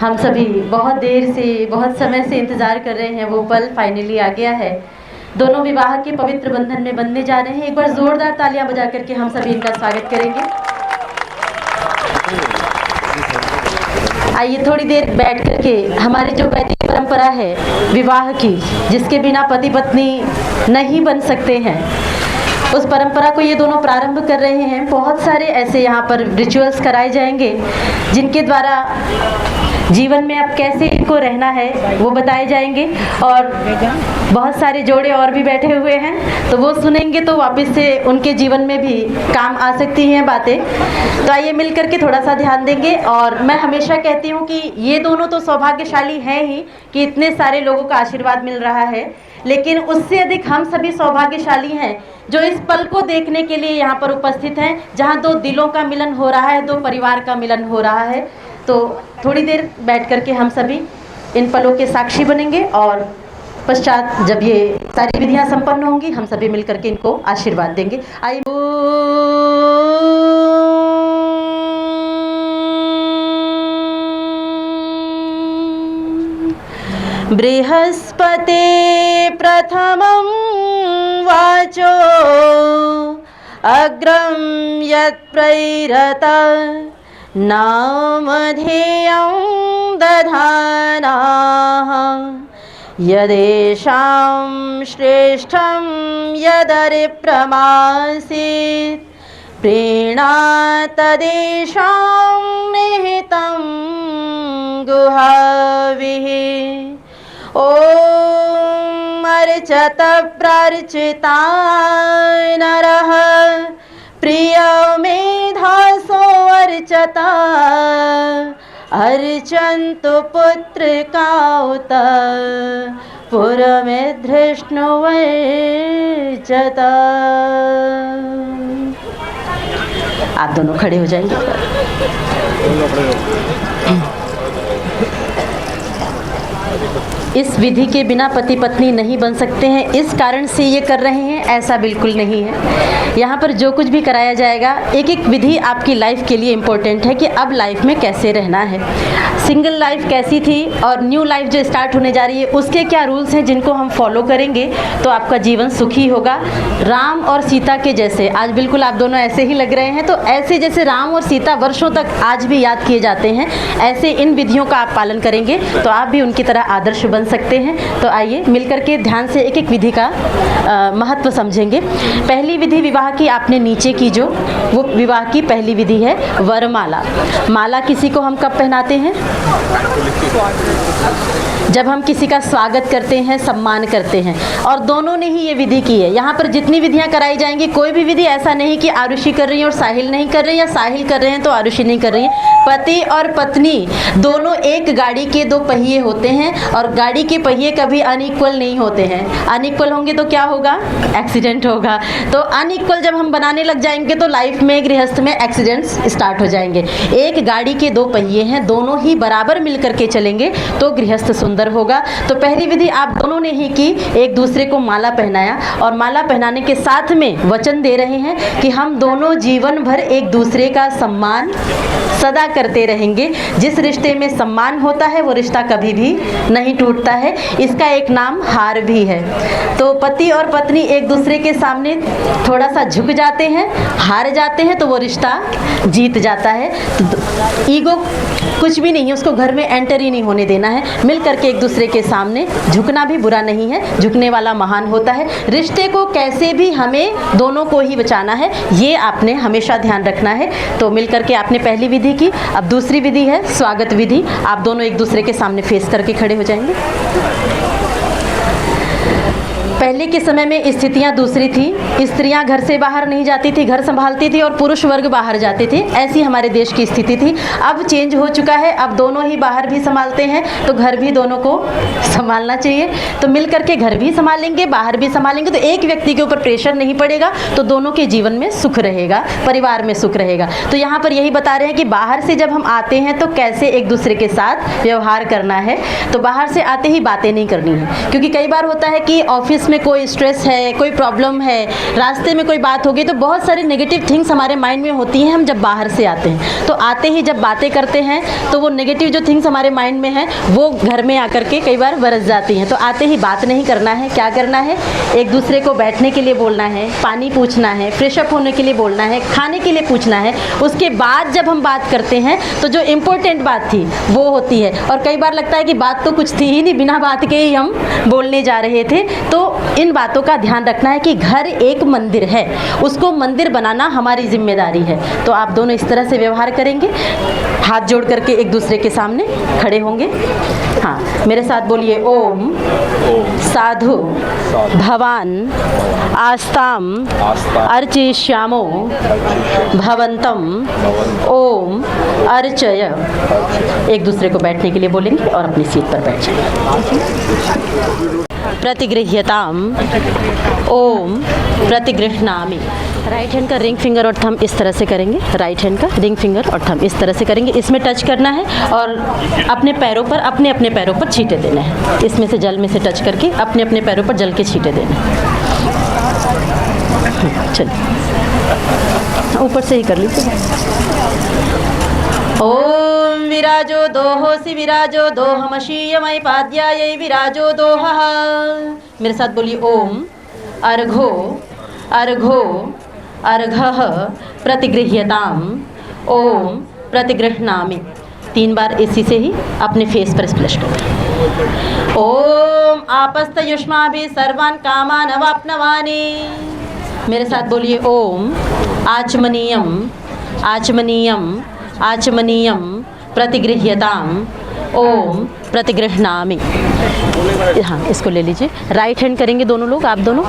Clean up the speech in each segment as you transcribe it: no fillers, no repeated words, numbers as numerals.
हम सभी बहुत देर से, बहुत समय से इंतज़ार कर रहे हैं, वो पल फाइनली आ गया है। दोनों विवाह के पवित्र बंधन में बंधने जा रहे हैं। एक बार ज़ोरदार तालियां बजा करके हम सभी इनका स्वागत करेंगे। आइए थोड़ी देर बैठ करके हमारी जो वैदिक परंपरा है विवाह की, जिसके बिना पति पत्नी नहीं बन सकते हैं, उस परंपरा को ये दोनों प्रारंभ कर रहे हैं। बहुत सारे ऐसे यहाँ पर रिचुअल्स कराए जाएंगे जिनके द्वारा जीवन में अब कैसे इनको रहना है वो बताए जाएंगे। और बहुत सारे जोड़े और भी बैठे हुए हैं, तो वो सुनेंगे तो वापस से उनके जीवन में भी काम आ सकती हैं बातें। तो आइए मिल करके थोड़ा सा ध्यान देंगे। और मैं हमेशा कहती हूँ कि ये दोनों तो सौभाग्यशाली हैं ही कि इतने सारे लोगों का आशीर्वाद मिल रहा है, लेकिन उससे अधिक हम सभी सौभाग्यशाली हैं जो इस पल को देखने के लिए यहाँ पर उपस्थित हैं, जहाँ दो दिलों का मिलन हो रहा है, दो परिवार का मिलन हो रहा है। तो थोड़ी देर बैठ करके हम सभी इन पलों के साक्षी बनेंगे और पश्चात जब ये सारी विधियां संपन्न होंगी हम सभी मिलकर के इनको आशीर्वाद देंगे। आइए। बृहस्पते प्रथमं वाचो अग्रं यत्प्रैरत नामधेयं दधानाः यदेषां श्रेष्ठं यदरिप्रमासीत् प्रीणातदेषां निहितं गुहाविः। ॐ अर्चत प्रार्चिता नरः प्रियमेधासो अर्चत अर्चन्तु पुत्रकाउत पुरमेधृष्णुवर्चत। आप दोनों खड़े हो जाएंगे। इस विधि के बिना पति पत्नी नहीं बन सकते हैं, इस कारण से ये कर रहे हैं, ऐसा बिल्कुल नहीं है। यहाँ पर जो कुछ भी कराया जाएगा, एक एक विधि आपकी लाइफ के लिए इम्पोर्टेंट है कि अब लाइफ में कैसे रहना है। सिंगल लाइफ कैसी थी और न्यू लाइफ जो स्टार्ट होने जा रही है, उसके क्या रूल्स हैं जिनको हम फॉलो करेंगे तो आपका जीवन सुखी होगा। राम और सीता के जैसे आज बिल्कुल आप दोनों ऐसे ही लग रहे हैं, तो ऐसे जैसे राम और सीता वर्षों तक आज भी याद किए जाते हैं, ऐसे इन विधियों का आप पालन करेंगे तो आप भी उनकी तरह आदर्श बन सकते हैं। तो आइए मिलकर के ध्यान से एक एक विधि का महत्व समझेंगे। पहली विधि विवाह की आपने नीचे की जो, वो विवाह की पहली विधि है वरमाला। माला किसी को हम कब पहनाते हैं? जब हम किसी का स्वागत करते हैं, सम्मान करते हैं। और दोनों ने ही ये विधि की है। यहाँ पर जितनी विधियाँ कराई जाएंगी, कोई भी विधि ऐसा नहीं कि आरुषि कर रही है और साहिल नहीं कर रही है, या साहिल कर रहे हैं तो आरुषि नहीं कर रही है। पति और पत्नी दोनों एक गाड़ी के दो पहिए होते हैं और गाड़ी के पहिए कभी अनइक्वल नहीं होते हैं। अनइक्वल होंगे तो क्या होगा? एक्सीडेंट होगा। तो अनइक्वल जब हम बनाने लग जाएंगे तो लाइफ में, गृहस्थ में एक्सीडेंट्स स्टार्ट हो जाएंगे। एक गाड़ी के दो पहिए हैं, दोनों ही बराबर मिल करके चलेंगे तो गृहस्थ सुंदर होगा। तो पहली विधि आप दोनों ने ही की, एक दूसरे को माला पहनाया और माला पहनाने के साथ में वचन दे रहे हैं कि हम दोनों जीवन भर एक दूसरे का सम्मान सदा करते रहेंगे। जिस रिश्ते में सम्मान होता है वो रिश्ता कभी भी नहीं टूटता है। इसका एक नाम हार भी है। तो पति और पत्नी एक दूसरे के सामने थोड़ा सा झुक जाते हैं, हार जाते हैं तो वो रिश्ता जीत जाता है। तो ईगो कुछ भी नहीं है, उसको घर में एंटर ही नहीं होने देना है। मिल करके एक दूसरे के सामने झुकना भी बुरा नहीं है, झुकने वाला महान होता है। रिश्ते को कैसे भी हमें दोनों को ही बचाना है, ये आपने हमेशा ध्यान रखना है। तो मिल करके आपने पहली विधि की। अब दूसरी विधि है स्वागत विधि। आप दोनों एक दूसरे के सामने फेस करके खड़े हो जाएंगे। पहले के समय में स्थितियाँ दूसरी थी। स्त्रियाँ घर से बाहर नहीं जाती थी, घर संभालती थी और पुरुष वर्ग बाहर जाते थे। ऐसी हमारे देश की स्थिति थी। अब चेंज हो चुका है, अब दोनों ही बाहर भी संभालते हैं तो घर भी दोनों को संभालना चाहिए। तो मिल करके घर भी संभालेंगे, बाहर भी संभालेंगे तो एक व्यक्ति के ऊपर प्रेशर नहीं पड़ेगा, तो दोनों के जीवन में सुख रहेगा, परिवार में सुख रहेगा। तो यहाँ पर यही बता रहे हैं कि बाहर से जब हम आते हैं तो कैसे एक दूसरे के साथ व्यवहार करना है। तो बाहर से आते ही बातें नहीं करनी है, क्योंकि कई बार होता है कि ऑफिस उसमें कोई स्ट्रेस है, कोई प्रॉब्लम है, रास्ते में कोई बात होगी, तो बहुत सारी नेगेटिव थिंग्स हमारे माइंड में होती हैं। हम जब बाहर से आते हैं तो आते ही जब बातें करते हैं तो वो नेगेटिव जो थिंग्स हमारे माइंड में हैं वो घर में आकर के कई बार बरस जाती हैं। तो आते ही बात नहीं करना है, क्या करना है, एक दूसरे को बैठने के लिए बोलना है, पानी पूछना है, फ्रेश अप होने के लिए बोलना है, खाने के लिए पूछना है। उसके बाद जब हम बात करते हैं तो जो इम्पोर्टेंट बात थी वो होती है। और कई बार लगता है कि बात तो कुछ थी ही नहीं, बिना बात के ही हम बोलने जा रहे थे। तो इन बातों का ध्यान रखना है कि घर एक मंदिर है, उसको मंदिर बनाना हमारी जिम्मेदारी है। तो आप दोनों इस तरह से व्यवहार करेंगे, हाथ जोड़ करके एक दूसरे के सामने खड़े होंगे। हाँ, मेरे साथ बोलिए, ओम साधु भवान आस्ताम अर्चिष्यामो भवंतम ओम अर्चय। एक दूसरे को बैठने के लिए बोलेंगे और अपनी सीट पर बैठ जाएंगे। प्रतिगृह्यताम ओम प्रतिगृह्णामि। राइट हैंड का रिंग फिंगर और थंब इस तरह से करेंगे, राइट हैंड का रिंग फिंगर और थंब इस तरह से करेंगे। इसमें टच करना है और अपने पैरों पर, अपने अपने पैरों पर छींटे देने हैं। इसमें से जल में से टच करके अपने अपने पैरों पर जल के छींटे देने हैं। चलिए ऊपर से ही कर लीजिए। ओम विराजो दोहोसि विराजो दोहमशीयमय पाद्यायै विराजो दोहः। मेरे साथ बोलिए, ओम अर्घो अर्घो अर्घः प्रतिगृह्यताम ओम प्रतिगृह्णामि। 3 बार इसी से ही अपने फेस पर स्प्लैश करें। ओम आपस्तयुष्माभिः सर्वान् कामान् अवाप्नवानि। मेरे साथ बोलिए, ओम आचमनीयम आचमनीयम आचमनीयम प्रतिगृह्यताम ओम प्रतिगृह्णामि। हाँ, इसको ले लीजिए। राइट हैंड करेंगे दोनों लोग, आप दोनों।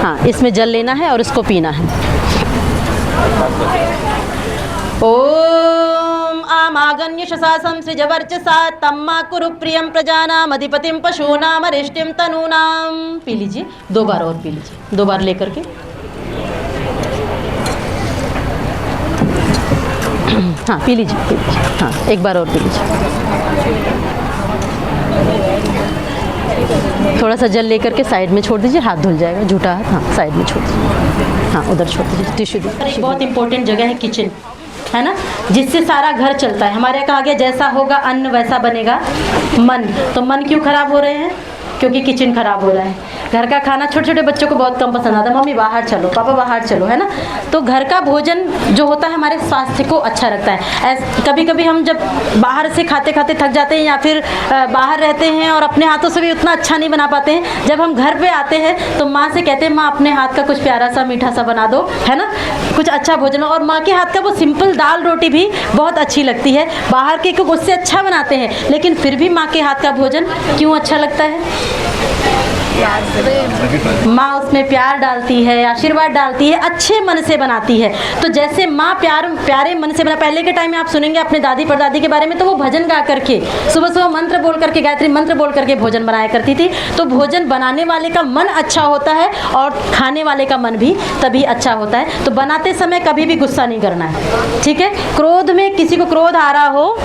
हाँ, इसमें जल लेना है और इसको पीना है। ओम आमागन्य शशासं सृजवर्चसा तम्मा कुरु प्रियं प्रजानाम अधिपतिं पशूनाम अरिष्टिं तनूनाम। पी लीजिए, 2 बार और पी लीजिए, 2 बार लेकर के। हाँ, पी लीजिए, पी लीजिए। हाँ, 1 बार और पी लीजिए। थोड़ा सा जल लेकर के साइड में छोड़ दीजिए, हाथ धुल जाएगा, झूठा हाथ। हाँ, साइड में छोड़ दीजिए। हाँ, उधर छोड़ दीजिए, टिश्यू दीजिए। बहुत इंपॉर्टेंट जगह है किचन, है ना, जिससे सारा घर चलता है। हमारे कहा गया जैसा होगा अन्न वैसा बनेगा मन। तो मन क्यों खराब हो रहे हैं? क्योंकि किचन खराब हो रहा है। घर का खाना छोटे छोटे बच्चों को बहुत कम पसंद आता है, मम्मी बाहर चलो, पापा बाहर चलो, है ना। तो घर का भोजन जो होता है हमारे स्वास्थ्य को अच्छा रखता है। कभी कभी हम जब बाहर से खाते खाते थक जाते हैं या फिर बाहर रहते हैं और अपने हाथों से भी उतना अच्छा नहीं बना पाते हैं, जब हम घर पे आते हैं तो माँ से कहते हैं, माँ अपने हाथ का कुछ प्यारा सा मीठा सा बना दो, है ना, कुछ अच्छा भोजन। और माँ के हाथ का वो सिंपल दाल रोटी भी बहुत अच्छी लगती है। बाहर के कुक उससे अच्छा बनाते हैं, लेकिन फिर भी माँ के हाथ का भोजन क्यों अच्छा लगता है? माँ उसमें प्यार डालती है, आशीर्वाद डालती है, अच्छे मन से बनाती है। तो जैसे माँ प्यारे मन से बना। पहले के टाइम में आप सुनेंगे अपने दादी परदादी के बारे में, तो वो भजन गा करके सुबह सुबह मंत्र बोल करके, गायत्री मंत्र बोल करके भोजन बनाया करती थी। तो भोजन बनाने वाले का मन अच्छा होता है और खाने वाले का मन भी तभी अच्छा होता है। तो बनाते समय कभी भी गुस्सा नहीं करना है, ठीक है। क्रोध में, किसी को क्रोध आ रहा हो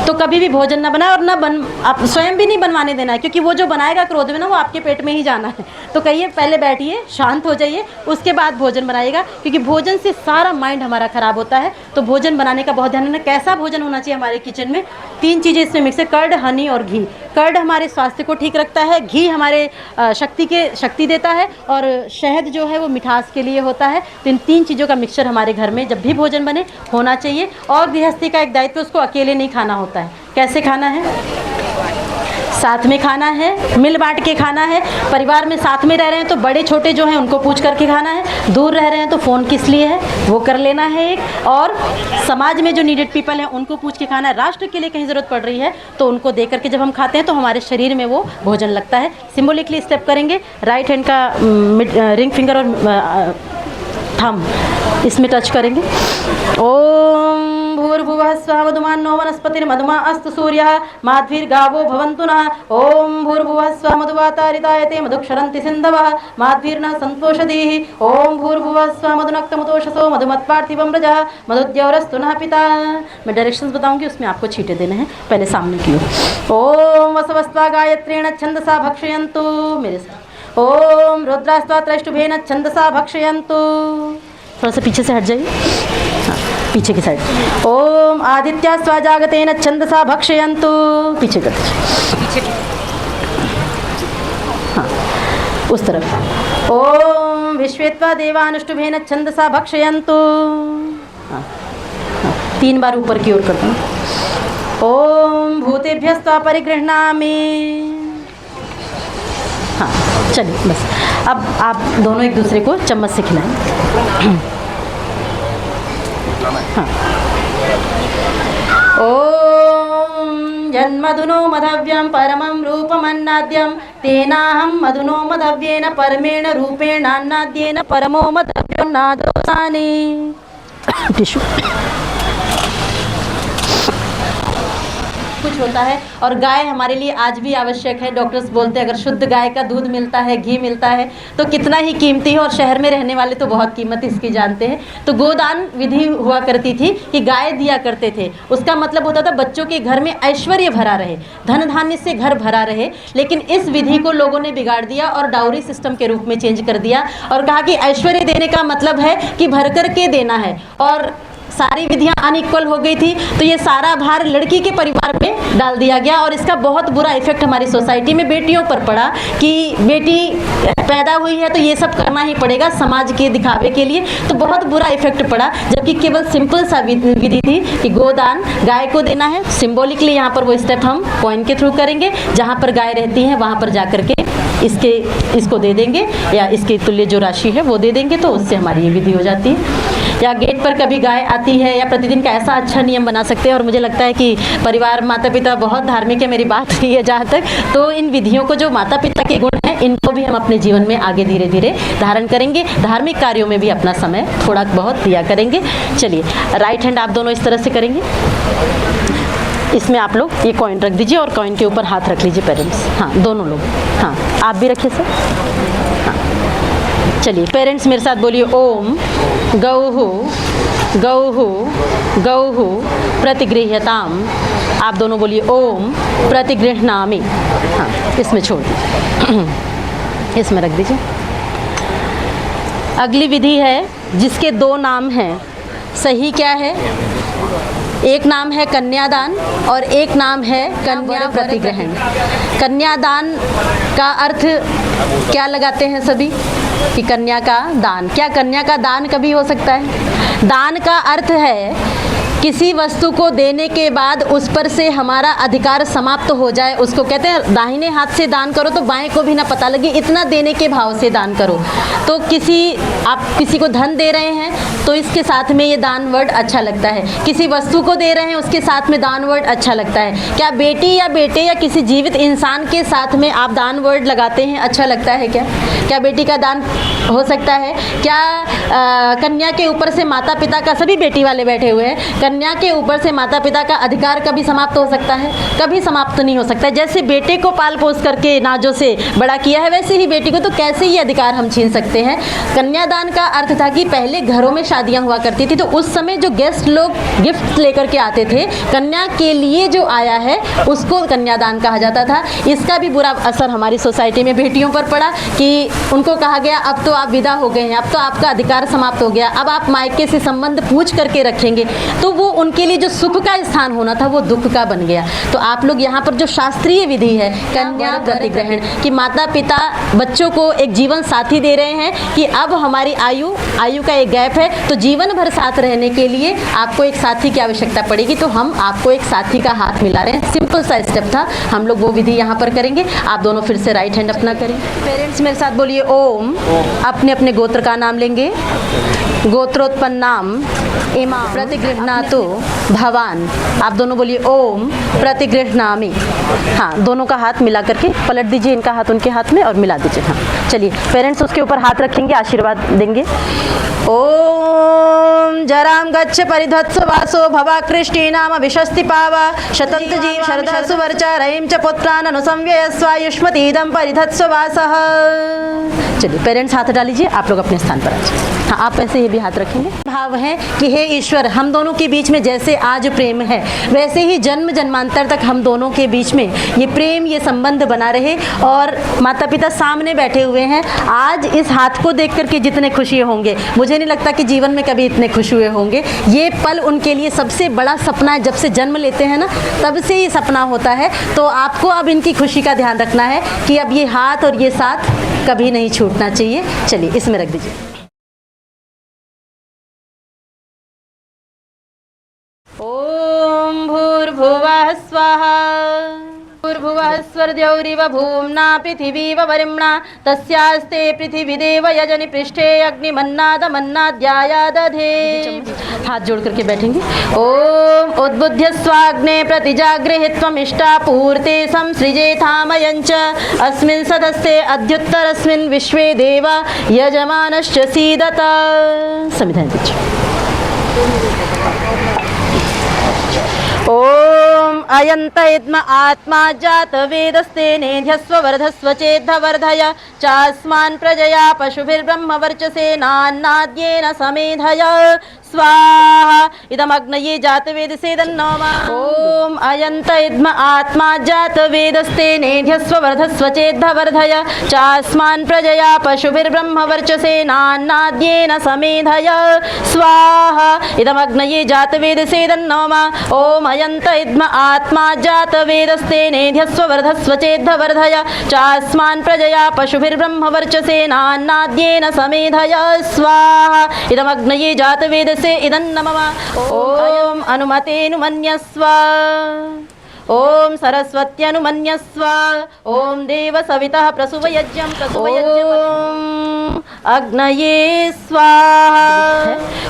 तो कभी भी भोजन ना बनाए और आप स्वयं भी नहीं बनवाने देना है, क्योंकि वो जो बनाएगा क्रोध में ना, वो आपके पेट में ही जाना है। तो कहिए पहले बैठिए, शांत हो जाइए, उसके बाद भोजन बनाइएगा, क्योंकि भोजन से सारा माइंड हमारा खराब होता है। तो भोजन बनाने का बहुत ध्यान रखना। कैसा भोजन होना चाहिए हमारे किचन में? 3 चीज़ें इसमें मिक्स है, कर्ड, हनी और घी। कर्ड हमारे स्वास्थ्य को ठीक रखता है, घी हमारे शक्ति देता है, और शहद जो है वो मिठास के लिए होता है। तो इन 3 चीज़ों का मिक्सचर हमारे घर में जब भी भोजन बने होना चाहिए। और गृहस्थी का एक दायित्व, उसको अकेले नहीं खाना होता है। कैसे खाना है? साथ में खाना है, मिल बांट के खाना है। परिवार में साथ में रह रहे हैं तो बड़े छोटे जो हैं उनको पूछ करके खाना है। दूर रह रहे हैं तो फ़ोन किस लिए है वो कर लेना है एक। और समाज में जो नीडेड पीपल हैं उनको पूछ के खाना है। राष्ट्र के लिए कहीं ज़रूरत पड़ रही है तो उनको दे करके जब हम खाते हैं तो हमारे शरीर में वो भोजन लगता है। सिम्बोलिकली स्टेप करेंगे। राइट हैंड का रिंग फिंगर और थंब इसमें टच करेंगे। ओम भूर्भुवः स्वः मधुमान्नो वनस्पतिर्मधुमा अस्तु सूर्यः माध्वीर्गावो भवन्तु नः। ॐ भूर्भुवः स्वः मधुवातारितायते मधुक्षरन्ति सिन्धवः माध्वीर्नः सन्तोषधीः। ॐ भूर्भुवः स्वः मधुनक्तमुतोषसो मधुमत्पार्थिवं रजः मधुद्यौरस्तु नः पिता। मैं डायरेक्शंस बताऊंगी, उसमें आपको छींटे देने हैं, पहले सामने की ओर। ओम वसवस्त्वा गायत्रेण छंदसा भक्षयन्तु, मेरे साथ। ओम रुद्रास्त्वा त्रैष्टुभेन छंदसा भक्षयन्तु, थोड़ा सा पीछे से हट जाइए, हाँ पीछे की साइड। ओम आदित्यास्त्वा जागतेन छंदसा भक्षयन्तु, पीछे कर दीजिए, हाँ उस तरफ। ओम विश्वेत्वा देवानुष्टुभेन छंदसा भक्षयन्तु, हाँ 3 बार ऊपर की ओर करता हूँ। ओम भूतेभ्यस्त्वा परिगृह्णामि, हाँ चलिए बस। अब आप दोनों एक दूसरे को चम्मच से खिलाएं। हाँ। ओम जन्मधुनो मधव्यम परमं रूपमन्नाद्यम तेनाहं मधुनो मधव्येन परमेण रूपेणान्नाद्येन परमो मधव्यो नादोसानि। टिश्यू कुछ होता है और गाय हमारे लिए आज भी आवश्यक है। डॉक्टर्स बोलते हैं अगर शुद्ध गाय का दूध मिलता है, घी मिलता है तो कितना ही कीमती है, और शहर में रहने वाले तो बहुत कीमत इसकी जानते हैं। तो गोदान विधि हुआ करती थी कि गाय दिया करते थे, उसका मतलब होता था बच्चों के घर में ऐश्वर्य भरा रहे, धन धान्य से घर भरा रहे। लेकिन इस विधि को लोगों ने बिगाड़ दिया और डाउरी सिस्टम के रूप में चेंज कर दिया और कहा कि ऐश्वर्य देने का मतलब है कि भर कर के देना है, और सारी विधियां अनइक्वल हो गई थी। तो ये सारा भार लड़की के परिवार पे डाल दिया गया और इसका बहुत बुरा इफेक्ट हमारी सोसाइटी में बेटियों पर पड़ा कि बेटी पैदा हुई है तो ये सब करना ही पड़ेगा समाज के दिखावे के लिए। तो बहुत बुरा इफेक्ट पड़ा, जबकि केवल सिंपल सा विधि थी कि गोदान गाय को देना है। सिंबॉलिकली यहाँ पर वो स्टेप हम कॉइन के थ्रू करेंगे, जहाँ पर गाय रहती है वहाँ पर जा करके इसको दे देंगे या इसके तुल्य जो राशि है वो दे देंगे, तो उससे हमारी ये विधि हो जाती है। या गेट पर कभी गाय आती है, या प्रतिदिन का ऐसा अच्छा नियम बना सकते हैं। और मुझे लगता है कि परिवार माता पिता बहुत धार्मिक है, मेरी बात नहीं है जहाँ तक, तो इन विधियों को जो माता पिता के गुण हैं इनको भी हम अपने जीवन में आगे धीरे धीरे धारण करेंगे। धार्मिक कार्यों में भी अपना समय थोड़ा बहुत दिया करेंगे। चलिए राइट हैंड आप दोनों इस तरह से करेंगे, इसमें आप लोग ये कॉइन रख दीजिए और कॉइन के ऊपर हाथ रख लीजिए पेरेंट्स, हाँ दोनों लोग, हाँ आप भी रखिए सर, हाँ चलिए पेरेंट्स मेरे साथ बोलिए ओम गौहु गौहु गौहु प्रतिगृह्यताम। आप दोनों बोलिए ओम प्रतिगृह्णामि, हाँ इसमें छोड़ दीजिए, इसमें रख दीजिए। अगली विधि है जिसके 2 नाम हैं, सही क्या है? एक नाम है कन्यादान और एक नाम है कन्या प्रतिग्रहण। कन्यादान का अर्थ क्या लगाते हैं सभी कि कन्या का दान। क्या कन्या का दान कभी हो सकता है? दान का अर्थ है किसी वस्तु को देने के बाद उस पर से हमारा अधिकार समाप्त हो जाए, उसको कहते हैं दाहिने हाथ से दान करो तो बाएं को भी ना पता लगे, इतना देने के भाव से दान करो। तो आप किसी को धन दे रहे हैं तो इसके साथ में ये दान वर्ड अच्छा लगता है, किसी वस्तु को दे रहे हैं उसके साथ में दान वर्ड अच्छा लगता है। क्या बेटी या बेटे या किसी जीवित इंसान के साथ में आप दान वर्ड लगाते हैं, अच्छा लगता है क्या? क्या बेटी का दान हो सकता है? क्या कन्या के ऊपर से माता पिता का, सभी बेटी वाले बैठे हुए हैं, कन्या के ऊपर से माता पिता का अधिकार कभी समाप्त हो सकता है? कभी समाप्त नहीं हो सकता। जैसे बेटे को पाल पोस करके नाजों से बड़ा किया है, वैसे ही बेटी को तो कैसे ये अधिकार हम छीन सकते हैं। कन्यादान का अर्थ था कि पहले घरों में शादियां हुआ करती थी तो उस समय जो गेस्ट लोग गिफ्ट लेकर के आते थे, कन्या के लिए जो आया है उसको कन्यादान कहा जाता था। इसका भी बुरा असर हमारी सोसाइटी में बेटियों पर पड़ा कि उनको कहा गया अब तो आप विदा हो गए हैं, अब तो आपका अधिकार समाप्त हो गया, अब आप मायके से संबंध पूछ करके रखेंगे। तो वो उनके लिए जो सुख का स्थान होना था वो दुख का बन गया। तो आप लोग यहाँ पर जो शास्त्रीय विधि है कन्या प्रतिग्रहण कि माता पिता बच्चों को एक जीवन साथी दे रहे हैं कि अब हमारी आयु का एक गैप है, तो जीवन भर साथ रहने के लिए आपको एक साथी की आवश्यकता पड़ेगी, तो हम आपको एक साथी का हाथ मिला रहे हैं। सिंपल सा स्टेप था, हम लोग वो विधि यहाँ पर करेंगे। आप दोनों फिर से राइट हैंड अपना करें। पेरेंट्स मेरे साथ बोलिए ओम। अपने अपने गोत्र का नाम लेंगे। गोत्रोत्पन्नाम इमा प्रतिगृह्णातु भवान। आप दोनों बोलिए ओम प्रतिगृह्णामि। हाँ दोनों का हाथ मिला करके पलट दीजिए, इनका हाथ उनके हाथ में और मिला दीजिए। हाँ चलिए पेरेंट्स उसके ऊपर हाथ रखेंगे, आशीर्वाद देंगे। ओम ओम जराम गच्छ परिधत्स वासो भवा कृष्टि नाम विशस्ति पावा शतंत जीव शरदा सुवर्चा रहीम च पुत्रान अनुसंव्यय स्वायुष्मतीदम परिधत्स वासः। चलिए पेरेंट्स हाथ डालीजिए, आप लोग अपने स्थान पर आ जाइए। हाँ, आप ऐसे ही भी हाथ रखेंगे। भाव है कि हे ईश्वर, हम दोनों के बीच में जैसे आज प्रेम है वैसे ही जन्म जन्मांतर तक हम दोनों के बीच में ये प्रेम, ये संबंध बना रहे। और माता पिता सामने बैठे हुए हैं, आज इस हाथ को देख करके जितने खुशी होंगे, मुझे नहीं लगता कि जीवन में कभी इतने खुश हुए होंगे। ये पल उनके लिए सबसे बड़ा सपना है, जब से जन्म लेते हैं ना तब से ये सपना होता है। तो आपको अब इनकी खुशी का ध्यान रखना है कि अब ये हाथ और ये साथ कभी नहीं छूटना चाहिए। चलिए इसमें रख दीजिए। ओम भूर्भुवः स्वाहा भूर्भुवः स्वर्द्यौरिव भूम्ना पृथिवीव वरिम्णा तस्यास्ते पृथिवी देव यजनि पृष्ठे अग्निमन्नादमन्नाद्याया दधे। हाथ जोड़ करके बैठेंगे। ओम उद्बुद्ध्य स्वाग्ने प्रतिजागृहित्वमिष्टा पूर्ते संसृजेथामयञ्च अस्मिन् सदस्ये अद्युत्तरस्मिन् विश्वे देवा यजमानश्च सीदत। संविधान दीजिए। ओम अयंत इद्म आत्मा जात वेदस्ते नेध्यस्व वर्धस्व चेद्धवर्धय चास्मान् प्रजया पशुभिर्ब्रह्म वर्चसे नान्नाद्येन समेधय स्वाहा इदमग्नये जातवेदसे तन्नोमा। ओम अयंत इद्म आत्मा जात वेदस्ते नेध्यस्व वर्धस्व चेद्धवर्धय चास्मान् प्रजया पशुभिर्ब्रह्म वर्चसे नान्नाद्येन समेधय स्वाहा इदमग्नये जातवेदसे तन्नोमा। ओम अयंत इद्म आत्मा जात वेदस्ते नेध्यस्व वर्धस्व चेद्धवर्धय चास्मान् प्रजया पशुभिर्ब्रह्म वर्चसे नान्नाद्येन समेधय स्वाहा इदमग्नये जातवेदसे इदं नमः। ओम अनुमतेनुमन्यस्व ओम सरस्वत्यनुमन्यस्व ओम देव सवितः प्रसूवयज्ञं प्रसूवयज्ञं अग्नये स्वाहा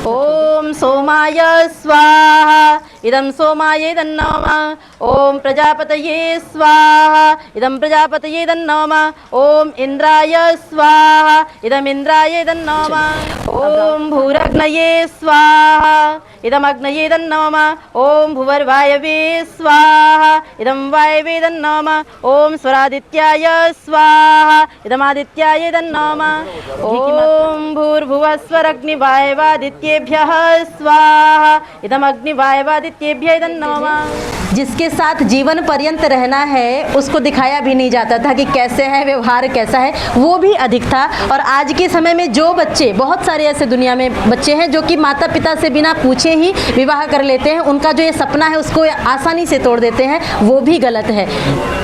ओम सोमाय स्वाहा इदं सोमाय तन्नमः। ओम प्रजापतये स्वाहा इदं प्रजापतये तन्नमः। ओम इंद्राय स्वाहा इदं इंद्राय तन्नमः। ओम भूरग्नये स्वाहा इदं अग्नये तन्नमः। ओम भुवर्वायवे स्वाहा इदं वायवे तन्नमः। ओम स्वरादित्याय स्वाहा इदमादित्याय तन्नमः। ओम भूर्भुवः स्वरग्निवायवादित्येभ्यः स्वाहा इदमग्निवायवादित्येभ्यः तन्नमः। जिसके साथ जीवन पर्यंत रहना है उसको दिखाया भी नहीं जाता था कि कैसे है व्यवहार, कैसा है, वो भी अधिक था। और आज के समय में जो बच्चे, बहुत सारे ऐसे दुनिया में बच्चे हैं जो कि माता पिता से बिना पूछे ही विवाह कर लेते हैं, उनका जो ये सपना है उसको आसानी से तोड़ देते हैं, वो भी गलत है।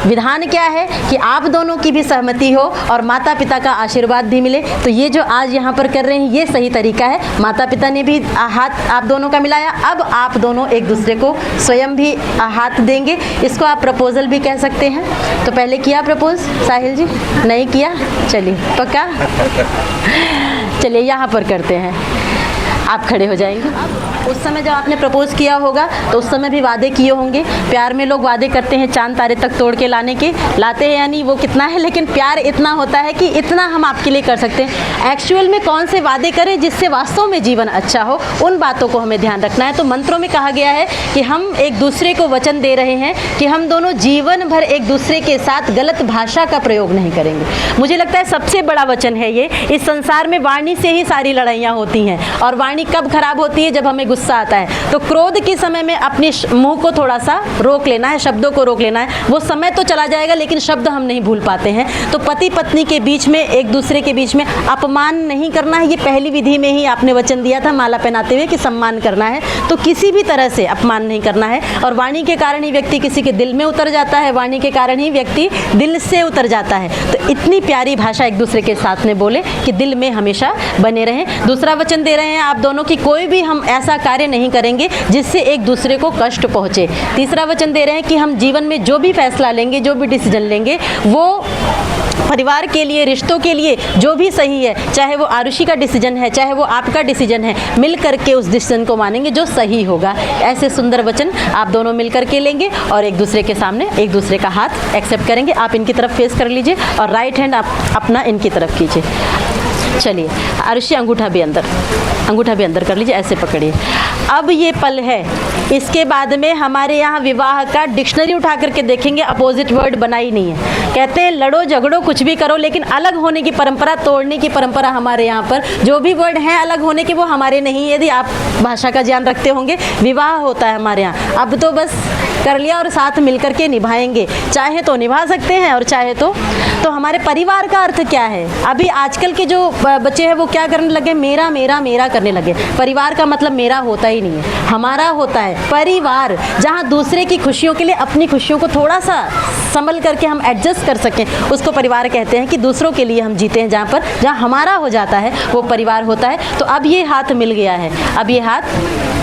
विधान क्या है कि आप दोनों की भी सहमति हो और माता पिता का आशीर्वाद भी मिले। तो ये जो आज यहाँ पर कर रहे हैं ये सही तरीका है। माता पिता ने भी हाथ आप दोनों का मिलाया, अब आप दोनों एक दूसरे को स्वयं भी हाथ देंगे। इसको आप प्रपोजल भी कह सकते हैं। तो पहले किया प्रपोज साहिल जी? नहीं किया? चलिए पक्का। चलिए यहाँ पर करते हैं। आप खड़े हो जाएंगे। उस समय जब आपने प्रपोज किया होगा तो उस समय भी वादे किए होंगे। प्यार में लोग वादे करते हैं चांद तारे तक तोड़ के लाने के, लाते हैं यानी वो कितना है, लेकिन प्यार इतना होता है कि इतना हम आपके लिए कर सकते हैं। एक्चुअल में कौन से वादे करें जिससे वास्तव में जीवन अच्छा हो, उन बातों को हमें ध्यान रखना है। तो मंत्रों में कहा गया है कि हम एक दूसरे को वचन दे रहे हैं कि हम दोनों जीवन भर एक दूसरे के साथ गलत भाषा का प्रयोग नहीं करेंगे। मुझे लगता है सबसे बड़ा वचन है ये। इस संसार में वाणी से ही सारी लड़ाइयाँ होती हैं, और वाणी कब खराब होती है? जब हमें गुस्सा आता है। तो क्रोध के समय में अपने मुंह को थोड़ा सा रोक लेना है, शब्दों को रोक लेना है। वो समय तो चला जाएगा लेकिन शब्द हम नहीं भूल पाते हैं। तो पति पत्नी के बीच में, एक दूसरे के बीच में अपमान नहीं करना है। ये पहली विधि में ही आपने वचन दिया था माला पहनाते हुए कि सम्मान करना है। तो किसी भी तरह से अपमान नहीं करना है। और वाणी के कारण ही व्यक्ति किसी के दिल में उतर जाता है, वाणी के कारण ही व्यक्ति दिल से उतर जाता है। तो इतनी प्यारी भाषा एक दूसरे के साथ में बोले कि दिल में हमेशा बने रहें। दूसरा वचन दे रहे हैं आप दोनों कि कोई भी हम ऐसा कार्य नहीं करेंगे जिससे एक दूसरे को कष्ट पहुंचे। तीसरा वचन दे रहे हैं कि हम जीवन में जो भी फैसला लेंगे, जो भी डिसीजन लेंगे, वो परिवार के लिए, रिश्तों के लिए जो भी सही है, चाहे वो आरुषि का डिसीजन है, चाहे वो आपका डिसीजन है, मिल करके उस डिसीजन को मानेंगे जो सही होगा। ऐसे सुंदर वचन आप दोनों मिल करके लेंगे और एक दूसरे के सामने एक दूसरे का हाथ एक्सेप्ट करेंगे। आप इनकी तरफ फेस कर लीजिए और राइट हैंड आप अपना इनकी तरफ कीजिए। चलिए आरुषि, अंगूठा भी अंदर कर लीजिए, ऐसे पकड़िए। अब ये पल है, इसके बाद में हमारे यहाँ विवाह का डिक्शनरी उठा करके देखेंगे, अपोजिट वर्ड बना ही नहीं है। कहते हैं लड़ो झगड़ो कुछ भी करो, लेकिन अलग होने की परंपरा, तोड़ने की परंपरा हमारे यहाँ पर, जो भी वर्ड हैं अलग होने के वो हमारे नहीं। यदि आप भाषा का ज्ञान रखते होंगे, विवाह होता है हमारे यहाँ, अब तो बस कर लिया और साथ मिल करके निभाएंगे, चाहे तो निभा सकते हैं और चाहे तो हमारे परिवार का अर्थ क्या है? अभी आजकल के जो बच्चे हैं वो क्या करने लगे, मेरा मेरा मेरा करने लगे। परिवार का मतलब मेरा होता ही नहीं है, हमारा होता है। परिवार जहाँ दूसरे की खुशियों के लिए अपनी खुशियों को थोड़ा सा संभल करके हम एडजस्ट कर सकें, उसको परिवार कहते हैं। कि दूसरों के लिए हम जीते हैं, जहाँ हमारा हो जाता है वो परिवार होता है। तो अब ये हाथ मिल गया है, अब ये हाथ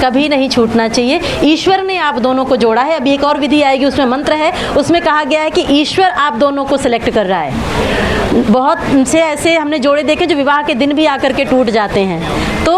कभी नहीं छूटना चाहिए। ईश्वर ने आप दोनों को जोड़ा है। अभी एक और विधि आएगी, उसमें मंत्र है, उसमें कहा गया है कि ईश्वर आप दोनों को सिलेक्ट कर रहा है। बहुत से ऐसे हमने जोड़े देखे जो विवाह के दिन भी आकर के टूट जाते हैं। तो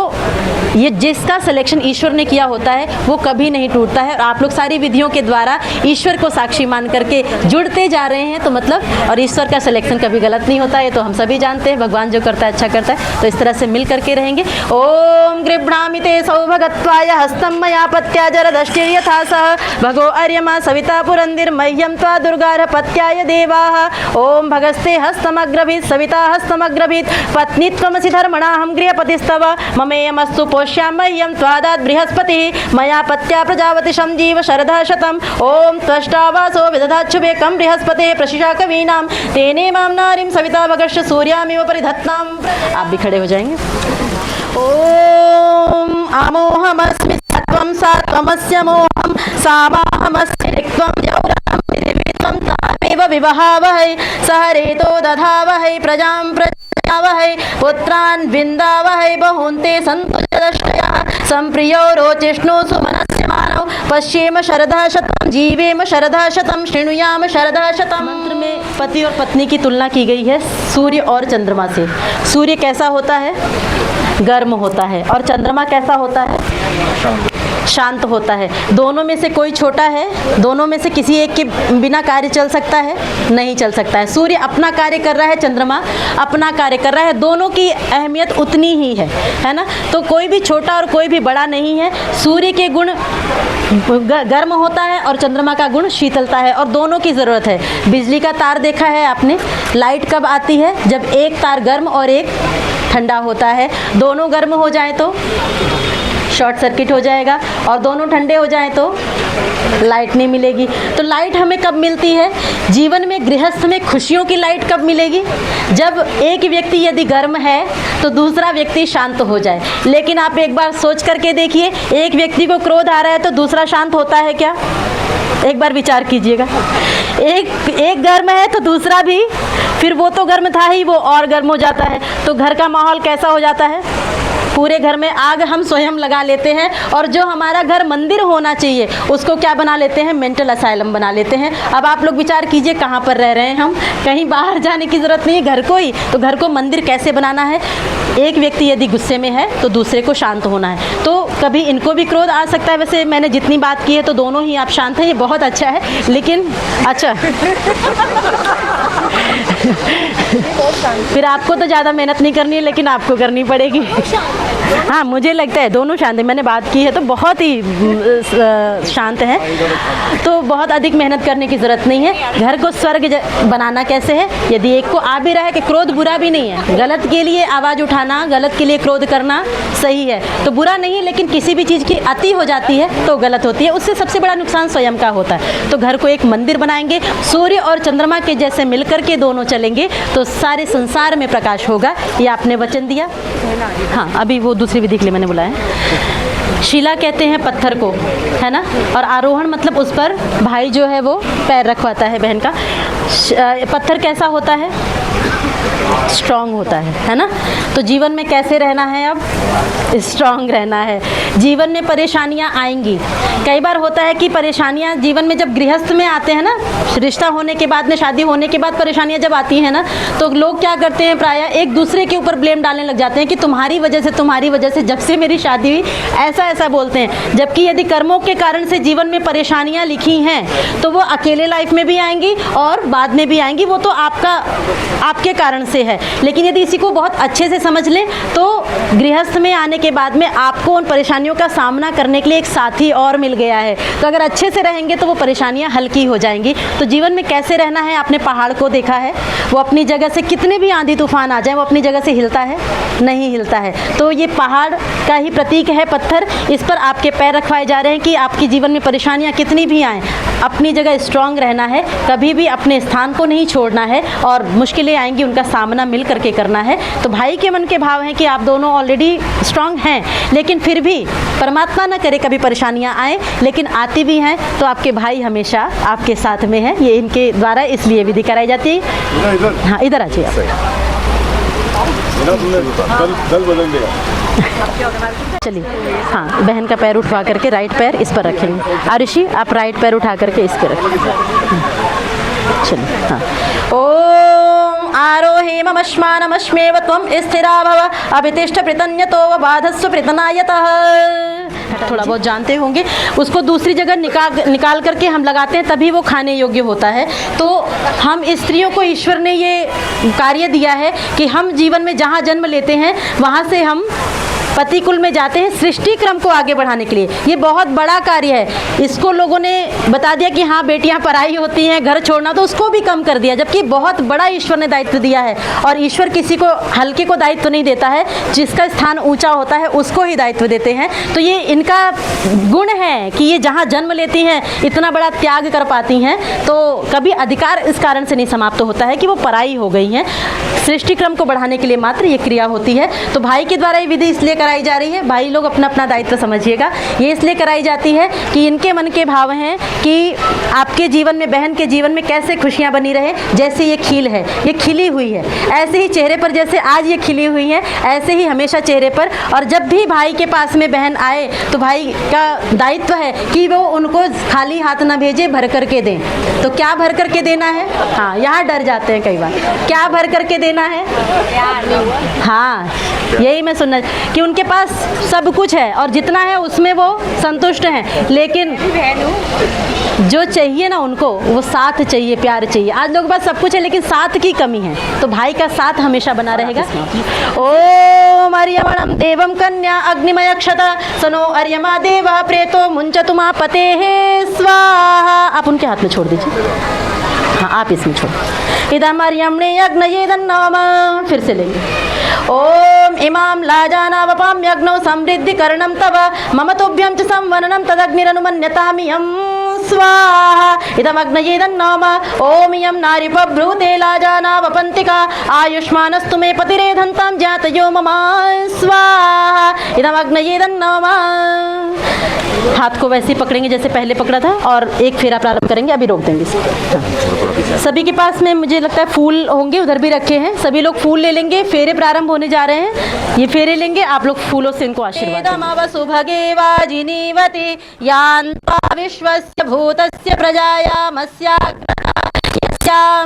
ये जिसका सिलेक्शन ईश्वर ने किया होता है वो कभी नहीं टूटता है। और आप लोग सारी विधियों के द्वारा ईश्वर को साक्षी मान करके जुड़ते जा रहे हैं, तो मतलब, और ईश्वर का सिलेक्शन कभी गलत नहीं होता है, तो हम सभी जानते हैं। भगवान जो करता है अच्छा करता है। तो इस तरह से मिल करके रहेंगे। ओम गृह्णामि ते सौभगत्वाय हस्तं मया पत्या जरदष्टिर्यथा सह भगो अर्यमा सविता पुरंदिर मह्यं त्वा दुर्गार पत्याय देवाः। ओम भगस्ते हस्तमग्रभीत सविता हस्तमग्रभीत पत्नी त्वमसि धर्मणाहं गृहपतिस्तव ममेयमस्तु पोष्यामह्यं त्वादात् बृहस्पतिः मया पत्या प्रजापति संजीव शरदः शतम्। ओम त्वष्टावासो विदधाच्छुभेकं बृहस्पते प्रशिषा कवीनां तेने मां नारीं सविता भगश्च सूर्यामिव परिधत्ताम्। आप भी खड़े हो जाएंगे। ओम अमोहमस्मि सत्वं सात्वमस्य मोहं सामाहमस्मि ऋक्त्वं जौरहं पृथिवीत्वं तामेव विवहावहै सह रेतो दधावहै प्रजां प्रजावहै पुत्रान् विन्दावहै बहुन्ते सन्तु जदश्रयः सम्प्रियो रोचिष्णु सुमनस्य मानौ पश्येम शरदः शतं जीवेम शरदः शतं शृणुयाम शरदः शतं। मंत्र में पति और पत्नी की तुलना की गई है सूर्य और चंद्रमा से। सूर्य कैसा होता है? गर्म होता है। और चंद्रमा कैसा होता है? शांत होता है। दोनों में से कोई छोटा है? दोनों में से किसी एक के बिना कार्य चल सकता है? नहीं चल सकता है। सूर्य अपना कार्य कर रहा है, चंद्रमा अपना कार्य कर रहा है। दोनों की अहमियत उतनी ही है ना? तो कोई भी छोटा और कोई भी बड़ा नहीं है। सूर्य के गुण गर्म होता है और चंद्रमा का गुण शीतलता है, और दोनों की ज़रूरत है। बिजली का तार देखा है आपने? लाइट कब आती है? जब एक तार गर्म और एक ठंडा होता है। दोनों गर्म हो जाए तो शॉर्ट सर्किट हो जाएगा, और दोनों ठंडे हो जाएं तो लाइट नहीं मिलेगी। तो लाइट हमें कब मिलती है? जीवन में, गृहस्थ में खुशियों की लाइट कब मिलेगी? जब एक व्यक्ति यदि गर्म है तो दूसरा व्यक्ति शांत हो जाए। लेकिन आप एक बार सोच करके देखिए, एक व्यक्ति को क्रोध आ रहा है तो दूसरा शांत होता है क्या? एक बार विचार कीजिएगा। एक गर्म है तो दूसरा भी, फिर वो तो गर्म था ही, वो और गर्म हो जाता है। तो घर का माहौल कैसा हो जाता है? पूरे घर में आग हम स्वयं लगा लेते हैं, और जो हमारा घर मंदिर होना चाहिए उसको क्या बना लेते हैं? मेंटल असाइलम बना लेते हैं। अब आप लोग विचार कीजिए, कहाँ पर रह रहे हैं हम? कहीं बाहर जाने की ज़रूरत नहीं है, घर को ही। तो घर को मंदिर कैसे बनाना है? एक व्यक्ति यदि गुस्से में है तो दूसरे को शांत होना है। तो कभी इनको भी क्रोध आ सकता है। वैसे मैंने जितनी बात की है तो दोनों ही आप शांत हैं, ये बहुत अच्छा है। लेकिन अच्छा फिर आपको तो ज़्यादा मेहनत नहीं करनी है, लेकिन आपको करनी पड़ेगी। हाँ, मुझे लगता है दोनों शांत है। मैंने बात की है तो बहुत ही शांत है, तो बहुत अधिक मेहनत करने की ज़रूरत नहीं है। घर को स्वर्ग बनाना कैसे है? यदि एक को आ भी रहा है कि क्रोध बुरा भी नहीं है, गलत के लिए आवाज़ उठाना, गलत के लिए क्रोध करना सही है, तो बुरा नहीं है। लेकिन किसी भी चीज़ की अति हो जाती है तो गलत होती है, उससे सबसे बड़ा नुकसान स्वयं का होता है। तो घर को एक मंदिर बनाएंगे, सूर्य और चंद्रमा के जैसे मिलकर के दोनों चलेंगे तो सारे संसार में प्रकाश होगा। ये आपने वचन दिया। हाँ, अभी वो दूसरी विधि के लिए मैंने बुलाया। शिला कहते हैं पत्थर को, है ना? और आरोहण मतलब उस पर भाई जो है वो पैर रखवाता है बहन का। पत्थर कैसा होता है? स्ट्रॉन्ग होता है ना? तो जीवन में कैसे रहना है? अब स्ट्रॉन्ग रहना है। जीवन में परेशानियां आएंगी। कई बार होता है कि परेशानियां जीवन में जब गृहस्थ में आते हैं ना, रिश्ता होने के बाद में, शादी होने के बाद परेशानियां जब आती हैं ना, तो लोग क्या करते हैं? प्रायः एक दूसरे के ऊपर ब्लेम डालने लग जाते हैं कि तुम्हारी वजह से जब से मेरी शादी हुई ऐसा बोलते हैं। जबकि यदि कर्मों के कारण से जीवन में परेशानियां लिखी हैं तो वो अकेले लाइफ में भी आएंगी और बाद में भी आएंगी। वो तो आपके कारण कारण से है। लेकिन यदि इसी को बहुत अच्छे से समझ लें तो गृहस्थ में आने के बाद में आपको उन परेशानियों का सामना करने के लिए एक साथी और मिल गया है। तो अगर अच्छे से रहेंगे तो वो परेशानियां हल्की हो जाएंगी। तो जीवन में कैसे रहना है, आपने पहाड़ को देखा है, वो अपनी जगह से कितने भी आंधी तूफान आ जाए वो अपनी जगह से हिलता है, नहीं हिलता है। तो ये पहाड़ का ही प्रतीक है पत्थर, इस पर आपके पैर रखवाए जा रहे हैं कि आपके जीवन में परेशानियां कितनी भी आएँ, अपनी जगह स्ट्रांग रहना है, कभी भी अपने स्थान को नहीं छोड़ना है और मुश्किलें आएंगी उनका सामना मिल करके करना है। तो भाई के मन के भाव हैं कि आप दोनों ऑलरेडी स्ट्रांग हैं, लेकिन फिर भी परमात्मा न करे कभी परेशानियां आए, लेकिन आती भी हैं तो आपके भाई हमेशा आपके साथ में हैं। ये इनके द्वारा इसलिए विधि कराई जाती है। हाँ, इधर आ जाइए। चलिए, हाँ, बहन का पैर उठवा करके राइट पैर इस पर रखेंगे। आरुषि, आप राइट पैर उठा करके इस पर रखेंगे। चलिए, हाँ। ओम आरोहे ममश्मानमश्मेव त्वं स्थिरा भव अभितिष्ठ पृतन्यतो व बाधस्व पृतनायतः। थोड़ा बहुत जानते होंगे, उसको दूसरी जगह निकाल करके हम लगाते हैं तभी वो खाने योग्य होता है। तो हम स्त्रियों को ईश्वर ने ये कार्य दिया है कि हम जीवन में जहाँ जन्म लेते हैं वहाँ से हम पति कुल में जाते हैं सृष्टि क्रम को आगे बढ़ाने के लिए। ये बहुत बड़ा कार्य है। इसको लोगों ने बता दिया कि हाँ बेटियां पराई होती हैं, घर छोड़ना, तो उसको भी कम कर दिया, जबकि बहुत बड़ा ईश्वर ने दायित्व दिया है। और ईश्वर किसी को हल्के को दायित्व नहीं देता है, जिसका स्थान ऊंचा होता है उसको ही दायित्व देते हैं। तो ये इनका गुण है कि ये जहाँ जन्म लेती हैं इतना बड़ा त्याग कर पाती हैं। तो कभी अधिकार इस कारण से नहीं समाप्त होता है कि वो पराई हो गई हैं, सृष्टि क्रम को बढ़ाने के लिए मात्र ये क्रिया होती है। तो भाई के द्वारा ये विधि इसलिए कराई जा रही है, भाई लोग अपना अपना दायित्व समझिएगा, ये इसलिए कराई जाती है कि इनके मन के भाव हैं कि आपके जीवन में, बहन के जीवन में कैसे खुशियां बनी रहे। जैसे ये खील है, ये खिली हुई है, ऐसे ही चेहरे पर जैसे आज ये खिली हुई है ऐसे ही हमेशा चेहरे पर। और जब भी भाई के पास में बहन आए तो भाई का दायित्व है कि वो उनको खाली हाथ ना भेजे, भर करके दें। तो क्या भर करके देना है? हाँ, यहाँ डर जाते हैं कई बार, क्या भर करके देना है? हाँ, यही मैं सुनना कि उनके पास सब कुछ है और जितना है उसमें वो संतुष्ट हैं, लेकिन जो चाहिए ना उनको वो साथ चाहिए, प्यार चाहिए। आज लोगों के पास सब कुछ है लेकिन साथ की कमी है, तो भाई का साथ हमेशा बना रहेगा। ओम अर्यमणं देवं कन्या अग्निमयक्षता सनो अर्यमा देवा प्रेतो मुंचतुमा पतेः स्वाहा। आप उनके हाथ में छोड़ दीजिए, हाँ आप इसमें छोड़। इदम अर्यमणे अग्नये दन्नाम, फिर से लेंगे। ओम इमाम लाजानावपाम्यग्नौ समृद्धिकरणं तव मम तुभ्यं च संवननं तदग्निरनुमन्यतामियं स्वाहा। इदमग्नये दन्नाम। ओम इयं नारीपभ्रूते लाजानावपन्तिका आयुष्मानस्तु मे पतिरेधन्तां जातयो मम स्वाहा। इदमग्नये दन्नाम। हाथ को वैसे ही पकड़ेंगे जैसे पहले पकड़ा था और एक फेरा प्रारंभ करेंगे, अभी रोक देंगे इसको। सभी के पास में मुझे लगता है फूल होंगे, उधर भी रखे हैं, सभी लोग फूल ले लेंगे। फेरे प्रारंभ होने जा रहे हैं, ये फेरे लेंगे, आप लोग फूलों से इनको आशीर्वाद। सुभगे वाजिनीवती यान्त्वा विश्वस्य भूतस्य प्रजायामस्यां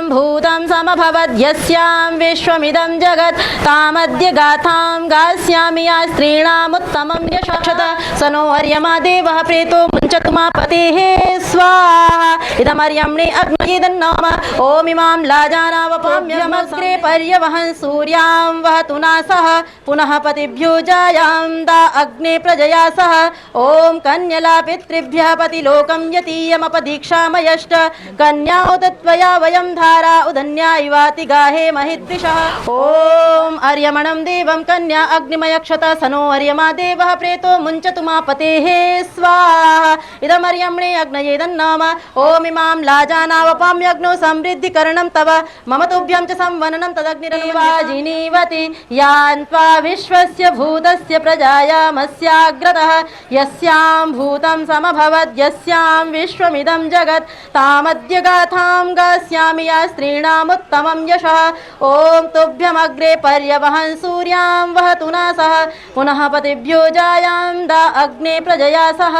भूतं समभवद् यस्यां विश्वमिदं जगत् तामद्य गाथां गास्यामि या स्त्रीणामुत्तमं यशक्षत सनो अर्यमा देवः प्रेतो मुञ्चतुमा पतेः स्वाहा। इदमर्यम्णे अग्नये दन्नाम। ओम इमां लाजानावपाम्यग्रे पर्यवहन् सूर्यां वहतु नासः पुनः पतिभ्यो जायां दा अग्ने प्रजया सह। ओम कन्यला पितृभ्यः पतिलोकं यतीयमपदीक्षामयष्ट कन्या उदत्वया वयं धारा उदन्या इवाति गाहे महिद्विषः। ओम अर्यमणं देवं कन्या अग्निमयक्षत सनो अर्यमा देवः प्रेतो मुञ्चतुमा पतेः स्वाहा। इदमर्यम्णे अग्नये दन्नाम। ओम इमां लाजानावपाम्यग्नौ समृद्धिकरणं तव मम तुभ्यं च संवननं तदग्निरनुवाजिनीवति यान्त्वा विश्वस्य भूतस्य प्रजायामस्याग्रतः यस्यां भूतं समभवद् यस्यां विश्वमिदं जगत् तामद्य गाथां गास्यामि या स्त्रीणामुत्तमं यशः। ओम तुभ्यमग्रे पर्यवहन् सूर्यां वहतु नासः पुनः पतिभ्यो जायां दा अग्ने प्रजया सह।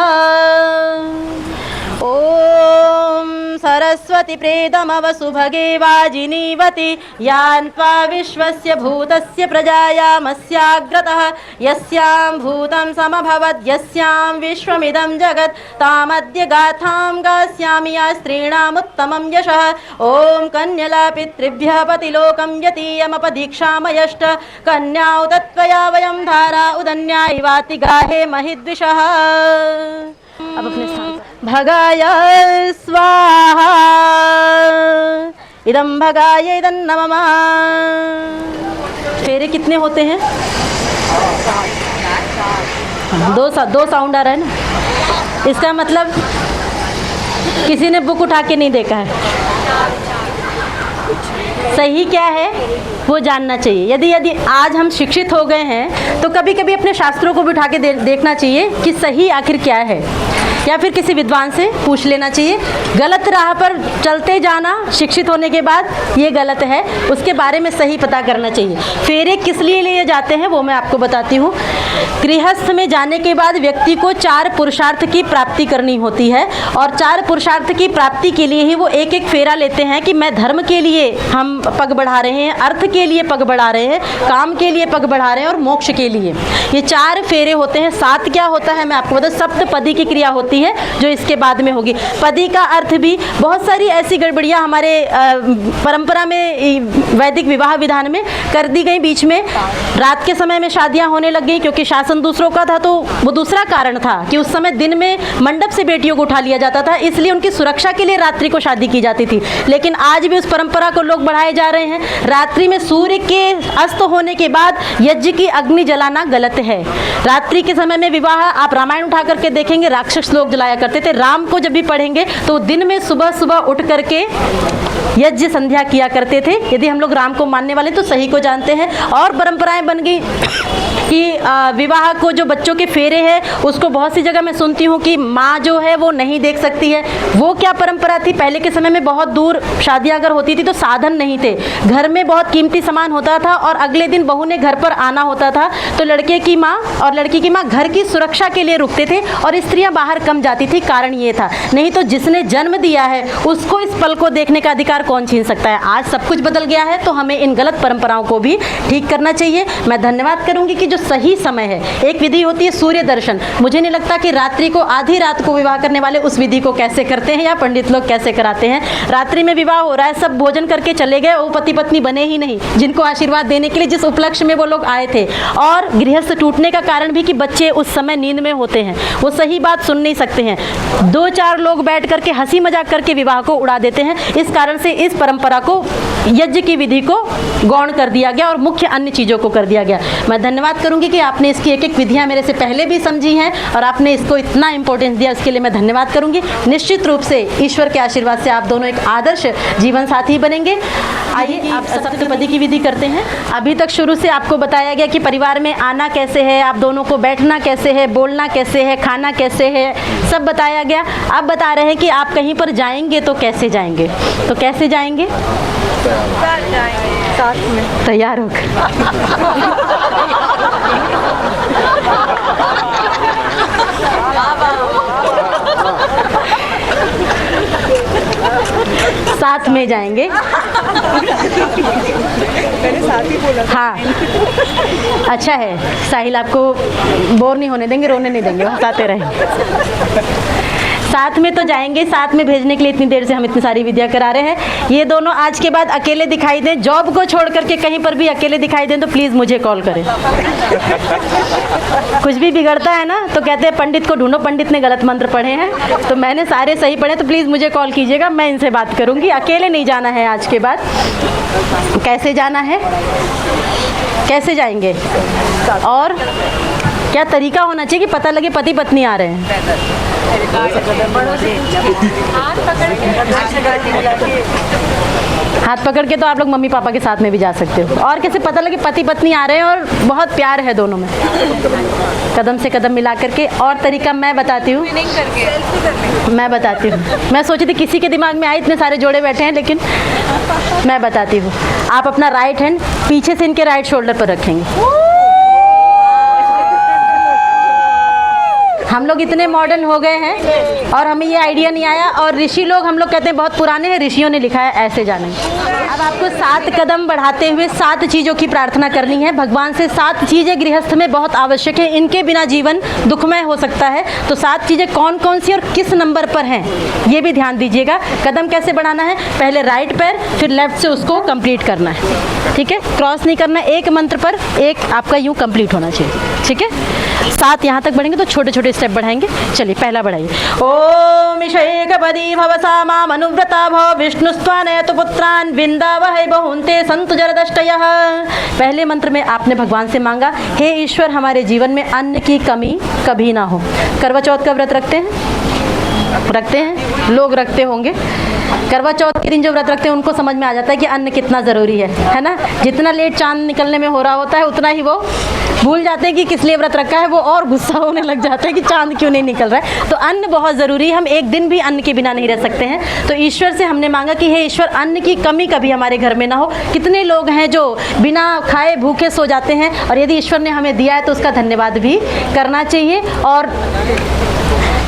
ओम सरस्वती प्रेदमवसु भगे वाजिनीवती यान्त्वा विश्वस्य भूतस्य प्रजायामस्याग्रतः यस्यां भूतं समभवद् यस्यां विश्वमिदं जगत् तामद्य गाथां गास्यामि या स्त्रीणामुत्तमं यशः। ओम कन्यला पितृभ्यः पतिलोकं यतीयमपदीक्षामयष्ट कन्याउ तत्त्वया वयं धारा उदन्या इवाति गाहे महिद्विषः। अब अपने स्थान भगाय स्वाहा इदं भगाय इदं नमः। फेरे कितने होते हैं? दो साउंड आ रहा है ना। इसका मतलब किसी ने बुक उठा के नहीं देखा है। सही क्या है वो जानना चाहिए। यदि आज हम शिक्षित हो गए हैं तो कभी कभी अपने शास्त्रों को भी उठा के देखना चाहिए कि सही आखिर क्या है, या फिर किसी विद्वान से पूछ लेना चाहिए। गलत राह पर चलते जाना शिक्षित होने के बाद ये गलत है, उसके बारे में सही पता करना चाहिए। फेरे किस लिए जाते हैं वो मैं आपको बताती हूँ। गृहस्थ में जाने के बाद व्यक्ति को 4 पुरुषार्थ की प्राप्ति करनी होती है, और 4 पुरुषार्थ की प्राप्ति के लिए ही वो एक एक फेरा लेते हैं कि मैं धर्म के लिए हम पग बढ़ा रहे हैं, अर्थ के लिए पग बढ़ा रहे हैं, काम के लिए पग बढ़ा रहे हैं और मोक्ष के लिए। ये 4 फेरे होते हैं। 7 क्या होता है मैं आपको बता, सप्तपदी की क्रिया होती है जो इसके बाद में होगी। पदी का अर्थ भी बहुत सारी ऐसी गड़बड़ियाँ हमारे परंपरा में वैदिक विवाह विधान में कर दी गई। बीच में रात के समय में शादियाँ होने लग गई क्योंकि शासन दूसरों का था, तो वो दूसरा कारण था कि उस समय दिन में मंडप से बेटियों को उठा लिया जाता था, इसलिए उनकी सुरक्षा के लिए रात्रि को शादी की जाती थी। लेकिन आज भी उस परंपरा को लोग बढ़ाए जा रहे हैं। रात्रि में सूर्य के अस्त होने के बाद यज्ञ की अग्नि जलाना गलत है। रात्रि के समय में विवाह, आप रामायण उठा करके देखेंगे, राक्षस लोग जलाया करते थे। राम को जब भी पढ़ेंगे तो दिन में सुबह सुबह उठ करके यज्ञ संध्या किया करते थे। यदि हम लोग राम को मानने वाले तो सही को जानते हैं। और परंपराएं बन गई कि विवाह को जो बच्चों के फेरे हैं उसको बहुत सी जगह मैं सुनती हूँ कि माँ जो है वो नहीं देख सकती है। वो क्या परंपरा थी? पहले के समय में बहुत दूर शादियाँ अगर होती थी तो साधन नहीं थे, घर में बहुत कीमती सामान होता था और अगले दिन बहू ने घर पर आना होता था, तो लड़के की माँ और लड़की की माँ घर की सुरक्षा के लिए रुकते थे और स्त्रियाँ बाहर कम जाती थी। कारण ये था, नहीं तो जिसने जन्म दिया है उसको इस पल को देखने का अधिकार कौन छीन सकता है। आज सब कुछ बदल गया है तो हमें इन गलत परंपराओं को भी ठीक करना चाहिए। मैं धन्यवाद करूंगी कि जो सही समय है, एक विधि होती है सूर्य दर्शन। मुझे नहीं लगता कि रात्रि को, आधी रात को विवाह करने वाले उस विधि को कैसे करते हैं या पंडित लोग कैसे कराते हैं। रात्रि में विवाह हो रहा है, सब भोजन करके चले गए, वो पति पत्नी बने ही नहीं जिनको आशीर्वाद देने के लिए जिस उपलक्ष्य में वो लोग आए थे। और गृहस्थ टूटने का कारण भी कि बच्चे उस समय नींद में होते हैं, वो सही बात सुन नहीं सकते हैं। 2-4 लोग बैठ करके हंसी मजाक करके विवाह को उड़ा देते हैं। इस कारण से इस परंपरा को, यज्ञ की विधि को गौण कर दिया गया और मुख्य अन्य चीज़ों को कर दिया गया। मैं धन्यवाद करूंगी कि आपने इसकी एक एक विधियां मेरे से पहले भी समझी हैं और आपने इसको इतना इंपॉर्टेंस दिया, उसके लिए मैं धन्यवाद करूंगी। निश्चित रूप से ईश्वर के आशीर्वाद से आप दोनों एक आदर्श जीवन साथी बनेंगे। आइए आप सप्तपदी की विधि करते हैं। अभी तक शुरू से आपको बताया गया कि परिवार में आना कैसे है, आप दोनों को बैठना कैसे है, बोलना कैसे है, खाना कैसे है, सब बताया गया। अब बता रहे हैं कि आप कहीं पर जाएंगे तो कैसे जाएंगे। तो कैसे जाएंगे? साथ में तैयार होकर। साथ में जाएंगे। मैंने साथ ही बोला। हाँ, अच्छा है। साहिल आपको बोर नहीं होने देंगे, रोने नहीं देंगे, हंसाते रहेंगे। साथ में तो जाएंगे, साथ में भेजने के लिए इतनी देर से हम इतनी सारी विद्या करा रहे हैं। ये दोनों आज के बाद अकेले दिखाई दें, जॉब को छोड़ करके कहीं पर भी अकेले दिखाई दें तो प्लीज़ मुझे कॉल करें। कुछ भी बिगड़ता है ना तो कहते हैं पंडित को ढूंढो, पंडित ने गलत मंत्र पढ़े हैं, तो मैंने सारे सही पढ़े, तो प्लीज़ मुझे कॉल कीजिएगा, मैं इनसे बात करूँगी। अकेले नहीं जाना है आज के बाद। कैसे जाना है, कैसे जाएंगे और क्या तरीका होना चाहिए कि पता लगे पति पत्नी आ रहे हैं? हाथ पकड़ के तो आप लोग मम्मी पापा के साथ में भी जा सकते हो। और कैसे पता लगे पति पत्नी आ रहे हैं और बहुत प्यार है दोनों में? कदम से कदम मिला करके। और तरीका मैं बताती हूँ, मैं बताती हूँ। मैं सोची थी किसी के दिमाग में आए, इतने सारे जोड़े बैठे हैं, लेकिन मैं बताती हूँ। आप अपना राइट हैंड पीछे से इनके राइट शोल्डर पर रखेंगे। हम लोग इतने मॉडर्न हो गए हैं और हमें ये आइडिया नहीं आया, और ऋषि लोग हम लोग कहते हैं बहुत पुराने हैं, ऋषियों ने लिखा है ऐसे जाने। अब आपको 7 कदम बढ़ाते हुए 7 चीज़ों की प्रार्थना करनी है भगवान से। 7 चीज़ें गृहस्थ में बहुत आवश्यक है, इनके बिना जीवन दुखमय हो सकता है। तो 7 चीज़ें कौन कौन सी और किस नंबर पर हैं ये भी ध्यान दीजिएगा। कदम कैसे बढ़ाना है, पहले राइट पैर फिर लेफ्ट से उसको कंप्लीट करना है, ठीक है, क्रॉस नहीं करना। एक मंत्र पर एक आपका यूँ कंप्लीट होना चाहिए, ठीक है। 7 यहाँ तक बढ़ेंगे तो छोटे छोटे स्टेप बढ़ाएंगे। चलिए पहला बढ़ाइए। ओम ईशैकपदी भव सामा मनुव्रता भव विष्णुस्त्वानयतु पुत्रान् विन्दावहै बहुन्ते सन्तु जरदष्टयः। पहले मंत्र में आपने भगवान से मांगा, हे ईश्वर हमारे जीवन में अन्न की कमी कभी ना हो। करवा चौथ का व्रत रखते हैं लोग, रखते होंगे। करवा चौथ के दिन जो व्रत रखते हैं उनको समझ में आ जाता है कि अन्न कितना ज़रूरी है ना। जितना लेट चांद निकलने में हो रहा होता है उतना ही वो भूल जाते हैं कि किस लिए व्रत रखा है, वो और गुस्सा होने लग जाता है कि चांद क्यों नहीं निकल रहा है। तो अन्न बहुत ज़रूरी है, हम एक दिन भी अन्न के बिना नहीं रह सकते हैं। तो ईश्वर से हमने मांगा कि हे ईश्वर अन्न की कमी कभी हमारे घर में ना हो। कितने लोग हैं जो बिना खाए भूखे सो जाते हैं, और यदि ईश्वर ने हमें दिया है तो उसका धन्यवाद भी करना चाहिए। और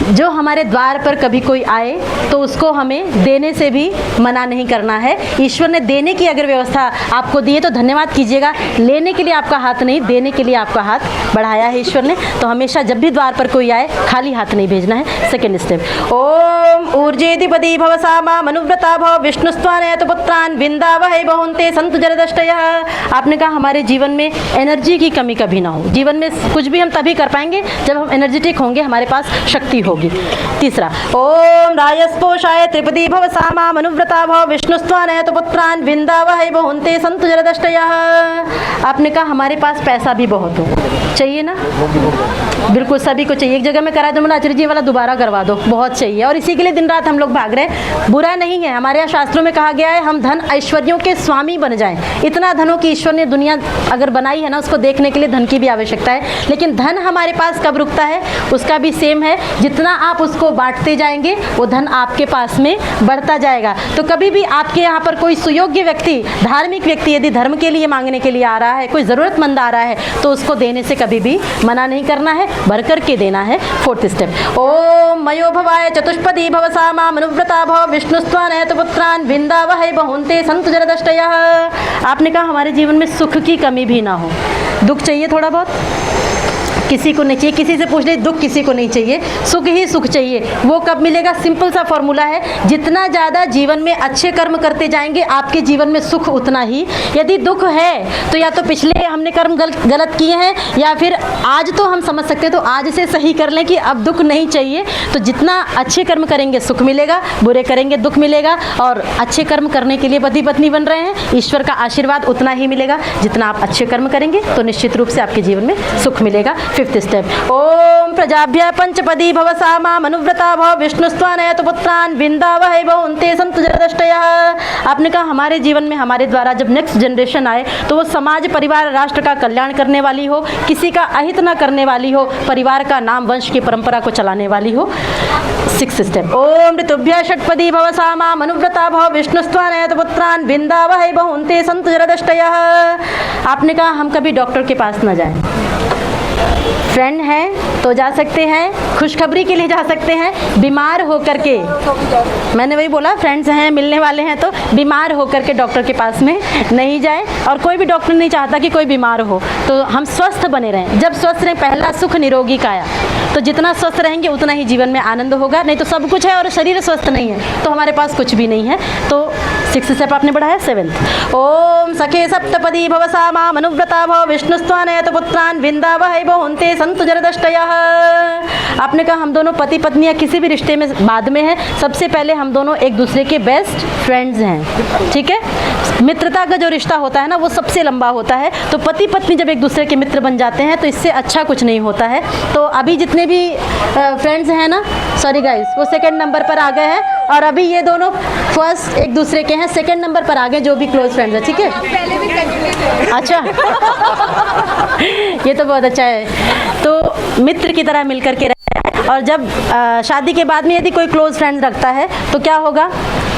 जो हमारे द्वार पर कभी कोई आए तो उसको हमें देने से भी मना नहीं करना है। ईश्वर ने देने की अगर व्यवस्था आपको दी है तो धन्यवाद कीजिएगा। लेने के लिए आपका हाथ नहीं, देने के लिए आपका हाथ बढ़ाया है ईश्वर ने। तो हमेशा जब भी द्वार पर कोई आए खाली हाथ नहीं भेजना है। सेकेंड स्टेप, ओम ऊर्जेधिपदी भव सामा मनुव्रता भव विष्णुस्त्वानयतु पुत्रान् विन्दावहै बहुन्ते सन्तु जरदष्टयः। आपने कहा हमारे जीवन में एनर्जी की कमी कभी ना हो। जीवन में कुछ भी हम तभी कर पाएंगे जब हम एनर्जेटिक होंगे, हमारे पास शक्ति होगी। तीसरा, ओम राजस्पोषाय त्रिपदी भव सामा मनुव्रता भव विष्णुस्त्वानयतु पुत्रान् विन्दावहै बहुन्ते सन्तु जरदष्टयः। आपने कहा हमारे पास पैसा भी बहुत हो, चाहिए ना, बिल्कुल सभी को चाहिए। एक जगह में करा दो, बोला आचार्य जी वाला दोबारा करवा दो, बहुत चाहिए, और इसी के लिए दिन रात हम लोग भाग रहे हैं। बुरा नहीं है, हमारे यहाँ शास्त्रों में कहा गया है हम धन ऐश्वर्यों के स्वामी बन जाएं। इतना धनों की ईश्वर ने दुनिया अगर बनाई है ना, उसको देखने के लिए धन की भी आवश्यकता है। लेकिन धन हमारे पास कब रुकता है, उसका भी सेम है। जितना आप उसको बांटते जाएंगे वो धन आपके पास में बढ़ता जाएगा। तो कभी भी आपके यहाँ पर कोई सुयोग्य व्यक्ति, धार्मिक व्यक्ति यदि धर्म के लिए मांगने के लिए आ रहा है, कोई ज़रूरतमंद आ रहा है, तो उसको देने से कभी भी मना नहीं करना है, भर करके देना है। फोर्थ स्टेप, ओम मयो भवाय चतुष्पदी भव सामा मनुव्रता भव विष्णुस्त्वानयतु पुत्रान् विन्दावहै बहुन्ते सन्तु जरदष्टयः। आपने कहा हमारे जीवन में सुख की कमी भी ना हो। दुख चाहिए थोड़ा बहुत, किसी को नहीं चाहिए, किसी से पूछ ले, दुख किसी को नहीं चाहिए, सुख ही सुख चाहिए। वो कब मिलेगा, सिंपल सा फॉर्मूला है, जितना ज़्यादा जीवन में अच्छे कर्म करते जाएंगे आपके जीवन में सुख उतना ही। यदि दुख है तो या तो पिछले हमने कर्म गलत किए हैं, या फिर आज तो हम समझ सकते हैं तो आज से सही कर लें कि अब दुख नहीं चाहिए। तो जितना अच्छे कर्म करेंगे सुख मिलेगा, बुरे करेंगे दुख मिलेगा। और अच्छे कर्म करने के लिए पति पत्नी बन रहे हैं, ईश्वर का आशीर्वाद उतना ही मिलेगा। जितना आप अच्छे कर्म करेंगे तो निश्चित रूप से आपके जीवन में सुख मिलेगा। फिफ्थ स्टेप, ओम प्रजाभ्य पंचपदी भव सामा मनुव्रता भव विष्णुस्त्वानयतु पुत्रान् विन्दावहै बहुन्ते सन्तु जरदष्टयः। आपने कहा हमारे जीवन में हमारे द्वारा जब नेक्स्ट जनरेशन आए तो वो समाज परिवार राष्ट्र का कल्याण करने वाली हो, किसी का अहित न करने वाली हो, परिवार का नाम वंश की परंपरा को चलाने वाली हो। सिक्स्थ स्टेप, ओम ऋतुभ्य षट्पदी भव सामा मनुव्रता भव विष्णुस्त्वानयतु पुत्रान् विन्दावहै बहुन्ते सन्तु जरदष्टयः। आपने कहा हम कभी डॉक्टर के पास न जाएं। फ्रेंड हैं तो जा सकते हैं, खुशखबरी के लिए जा सकते हैं। बीमार होकर के, मैंने वही बोला, फ्रेंड्स हैं मिलने वाले हैं तो बीमार होकर के डॉक्टर के पास में नहीं जाए। और कोई भी डॉक्टर नहीं चाहता कि कोई बीमार हो, तो हम स्वस्थ बने रहें। जब स्वस्थ रहें, पहला सुख निरोगी काया, तो जितना स्वस्थ रहेंगे उतना ही जीवन में आनंद होगा। नहीं तो सब कुछ है और शरीर स्वस्थ नहीं है तो हमारे पास कुछ भी नहीं है। तो सिक्स स्टेप आपने बढ़ाया। सेवेंथ, ओम सखे सप्तपदी भव सामा मनुव्रता भव विष्णुस्त्वानयतु पुत्रान् विन्दावहै बहुन्ते सन्तु जरदष्टयः। आपने कहा हम दोनों पति पत्नियां किसी भी रिश्ते में बाद में हैं, सबसे पहले हम दोनों एक दूसरे के बेस्ट फ्रेंड्स हैं, ठीक है। मित्रता का जो रिश्ता होता है ना वो सबसे लंबा होता है। तो पति पत्नी जब एक दूसरे के मित्र बन जाते हैं तो इससे अच्छा कुछ नहीं होता है। तो अभी जितने भी फ्रेंड्स हैं ना, सॉरी गाइस, वो सेकंड नंबर पर आ गए हैं, और अभी ये दोनों फर्स्ट एक दूसरे के हैं, सेकंड नंबर पर आ गए जो भी क्लोज फ्रेंड्स है, ठीक है। अच्छा ये तो बहुत अच्छा है। तो मित्र की तरह मिलकर के रहे। और जब शादी के बाद में यदि कोई क्लोज फ्रेंड रखता है तो क्या होगा,